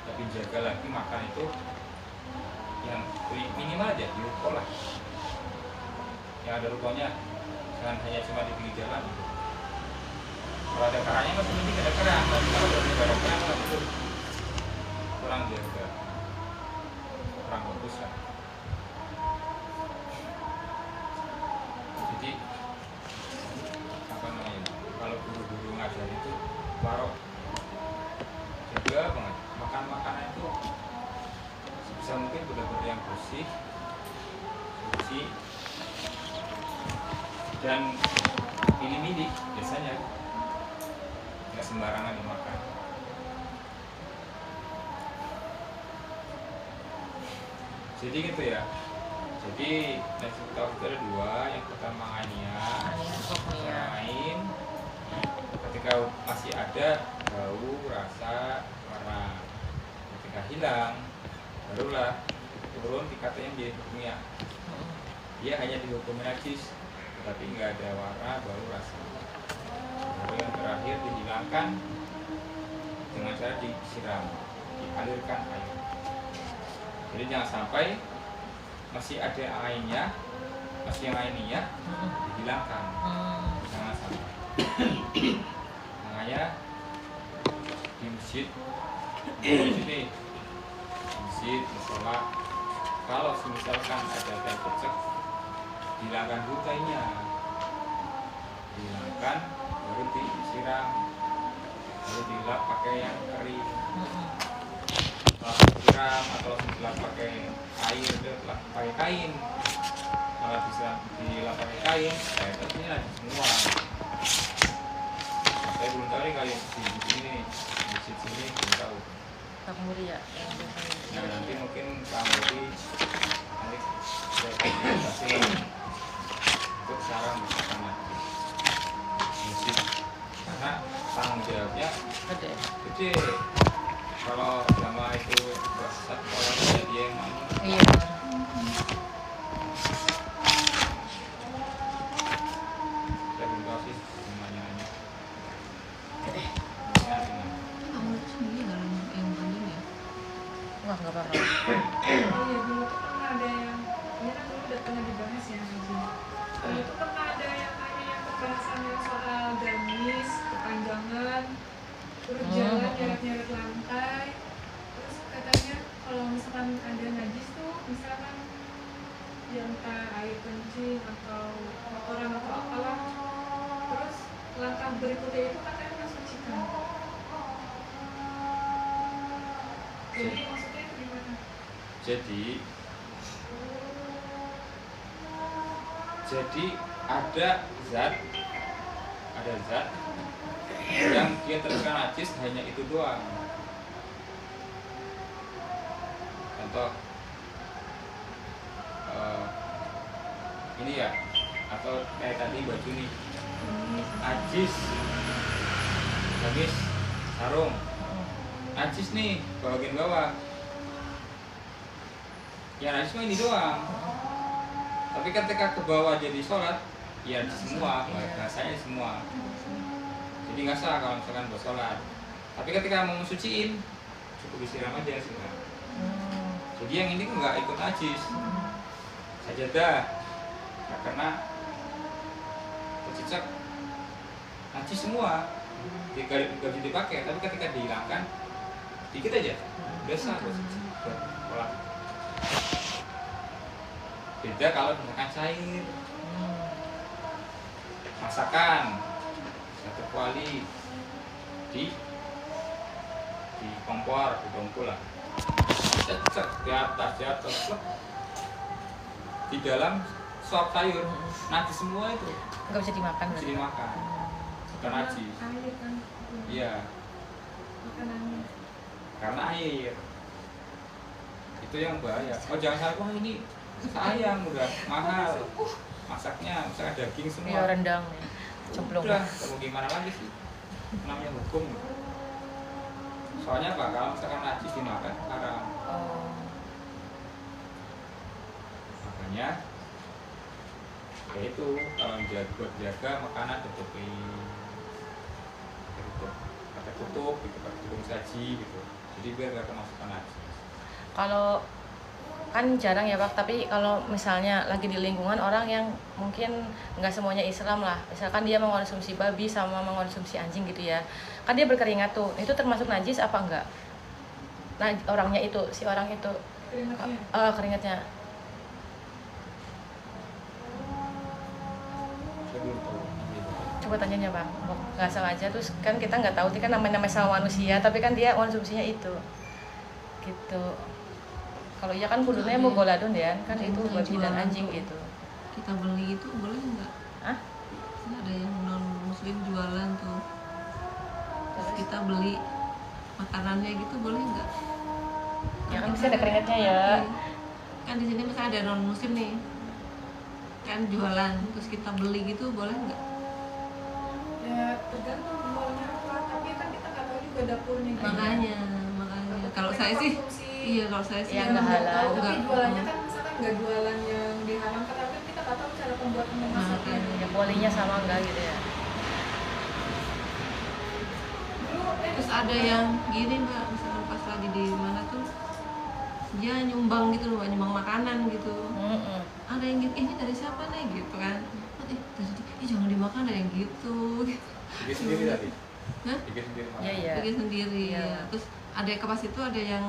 tapi jaga lagi makan itu yang minimal aja diukur lah, yang ada rukonya, jangan hanya cuma di pinggir jalan. Kalau ada kerangnya masih mending ada kerang, tapi kalau tidak ada kerang itu kurang jaga, kurang bagus lah. Jadi apa namanya, kalau guru-guru ngajar itu warok jaga banget makan makanan itu sebisa mungkin benar-benar yang bersih, suci, dan ini biasanya nggak sembarangan dimakan. Jadi gitu ya. Jadi nasi tahu itu ada dua. Yang pertama ania, lain. Ketika masih ada bau, rasa, warna. Ketika hilang, barulah turun tingkatannya menjadi hukumnya. Dia hanya dihukum najis, tetapi nggak ada warna, bau, rasa. Lalu yang terakhir dihilangkan dengan cara disiram, dialirkan air. Jadi jangan sampai masih ada airnya, masih yang airnya dihilangkan. Jangan sampai. Makanya di masjid, di masjid, musola, kalau misalkan ada yang becek, hilangkan dulu kainnya, hilangkan, baru disiram, baru dilap pakai yang kering. Kalau disiram atau dilap pakai air, dilap pakai kain. Kalau disiram dilap pakai kain, itu nanti semua. Saya belum tahu nih kali di sini belum tahu. Pak Muri ya yang biasanya. Nah nanti mungkin Pak Muri nanti saya kasih untuk cara memisahkan najis musik, karena tanggung jawabnya gede. Kalau selama itu satu orang saja dia yang mau. Iya. Saya belum tahu sih namanya. Kamu itu sendiri nggak yang panjang ya? Wah nggak apa-apa. Oh iya, dulu tuh pernah ada yang, ini kan dulu udah pernah dibahas ya Haji. Dulu tuh pernah ada yang kayak pembahasannya soal gamis, kepanjangan, terus jalan nyeret-nyeret lantai. Terus katanya kalau misalkan ada najis tuh, misalkan yang entah air kencing atau kotoran atau apalah, terus langkah berikutnya itu katanya mensucikan. Jadi maksudnya itu gimana? Jadi ada zat yang dia terkena najis hanya itu doang. Contoh ini ya, atau kayak tadi baju nih, najis, gamis, sarung, najis nih bagian bawah. Ya najis cuma ini doang. Tapi ketika ke bawah jadi sholat, ya semua, bahasanya semua. Jadi nggak sah kalau misalkan buat sholat. Tapi ketika mau mensuciin, cukup disiram aja sebenarnya. Jadi yang ini nggak ikut najis. Sajadah, nggak kena tercicak, najis semua. Nggak bisa dipakai. Tapi ketika dihilangkan, dikit aja, udah sah buat sholat. Beda kalau misalkan cair, masakan satu kuali di kompor, di dongkul lah, cek di atas di dalam sop sayur, nanti semua itu Nggak bisa dimakan. bisa dimakan, bukan najis. Air kan, Iya, makanannya. karena air. itu yang bahaya. Oh jangan salah, wah ini sayang udah mahal masaknya, misalnya daging Iya, semua. rendang nih. Cemplung. Udah, mau gimana lagi sih? Namanya hukum. Soalnya apa? Kalau misalkan najis dimakan haram. Oh. Makanya ya itu kalau buat jaga makanan tutupi, gitu. Pakai tutup gitu, pakai tutup saji gitu. Jadi biar gak kemasukan najis. Kalau kan jarang ya Pak, tapi kalau misalnya lagi di lingkungan orang yang mungkin nggak semuanya Islam lah, misalkan dia mengonsumsi babi sama mengonsumsi anjing gitu ya, kan dia berkeringat tuh, itu termasuk najis apa enggak? Nah orangnya itu, si orang itu Keringatnya. keringatnya. Saya belum tahu. Coba tanyanya Bang, nggak sengaja terus kan kita nggak tahu, dia kan namanya sama manusia, tapi kan dia konsumsinya itu, gitu. Kalau iya kan kudunnya mau goladon ya, kan itu babi dan anjing gitu. Kita beli itu boleh nggak? Hah? Ada yang non muslim jualan tuh, terus Terus? kita beli makanannya gitu boleh nggak? Ya kan bisa ada keringatnya ya. Kan di sini misalnya ada non muslim nih, kan jualan, terus kita beli gitu boleh nggak? Ya tergantung jualnya apa, tapi kan kita nggak tahu juga dapurnya gimana. Makanya kalau saya sih, iya kalau saya sih Yang nggak halal. Tahu, tapi nggak. jualannya kan misalkan nggak jualan yang diharamkan, tapi kita nggak tahu cara pembuatan memasaknya. Makanya. Ya polinya sama enggak gitu ya. Terus ada yang gini mbak, misalkan pas lagi di mana tuh dia nyumbang gitu loh, nyumbang makanan gitu. Mm-mm. Ada yang gitu, ini dari siapa nih gitu kan? Jangan dimakan, ada yang gitu. Bikin sendiri tadi. Hah? Bikin sendiri. Iya iya. Bikin sendiri. Iya. Ya. Terus ada ke pas itu ada yang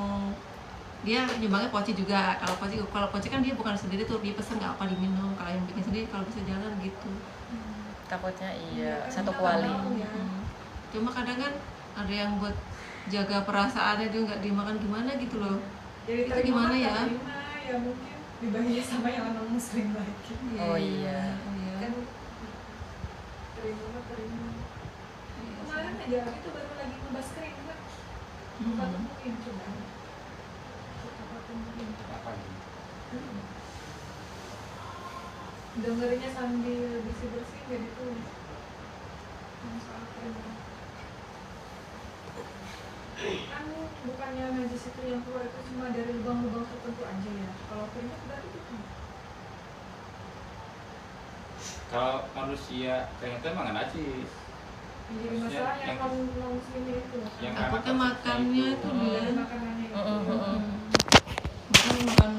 dia nyumbangnya poci juga. Kalau poci kan dia bukan sendiri tuh, dia pesen nggak apa diminum. Kalau yang bikin sendiri kalau bisa jalan gitu. Takutnya iya Kan satu kita kuali. nggak tahu ya. Cuma kadang kan ada yang buat jaga perasaannya dia nggak dimakan gimana gitu loh. Jadi Itu gimana ya? terima ya mungkin dibagi sama yang non muslim lagi. Oh iya. Iya. Kan terima. Kemarin aja itu baru lagi ngebahas kering kan. Kita temuin coba. Kita temuin. Apa ini? Dengernya sambil bersih-bersih nggak ditulis. Yang soal kering. Kan bukannya najis itu yang keluar itu cuma dari lubang-lubang tertentu aja ya. Kalau keringat berarti itu. Kalau manusia ternyata emang nggak najis. Yang jadi Maksudnya masalah yang yang- non muslimnya itu. yang Takutnya karena makannya konsumsinya itu Dari dia. makanannya itu. Mm-mm. Bukan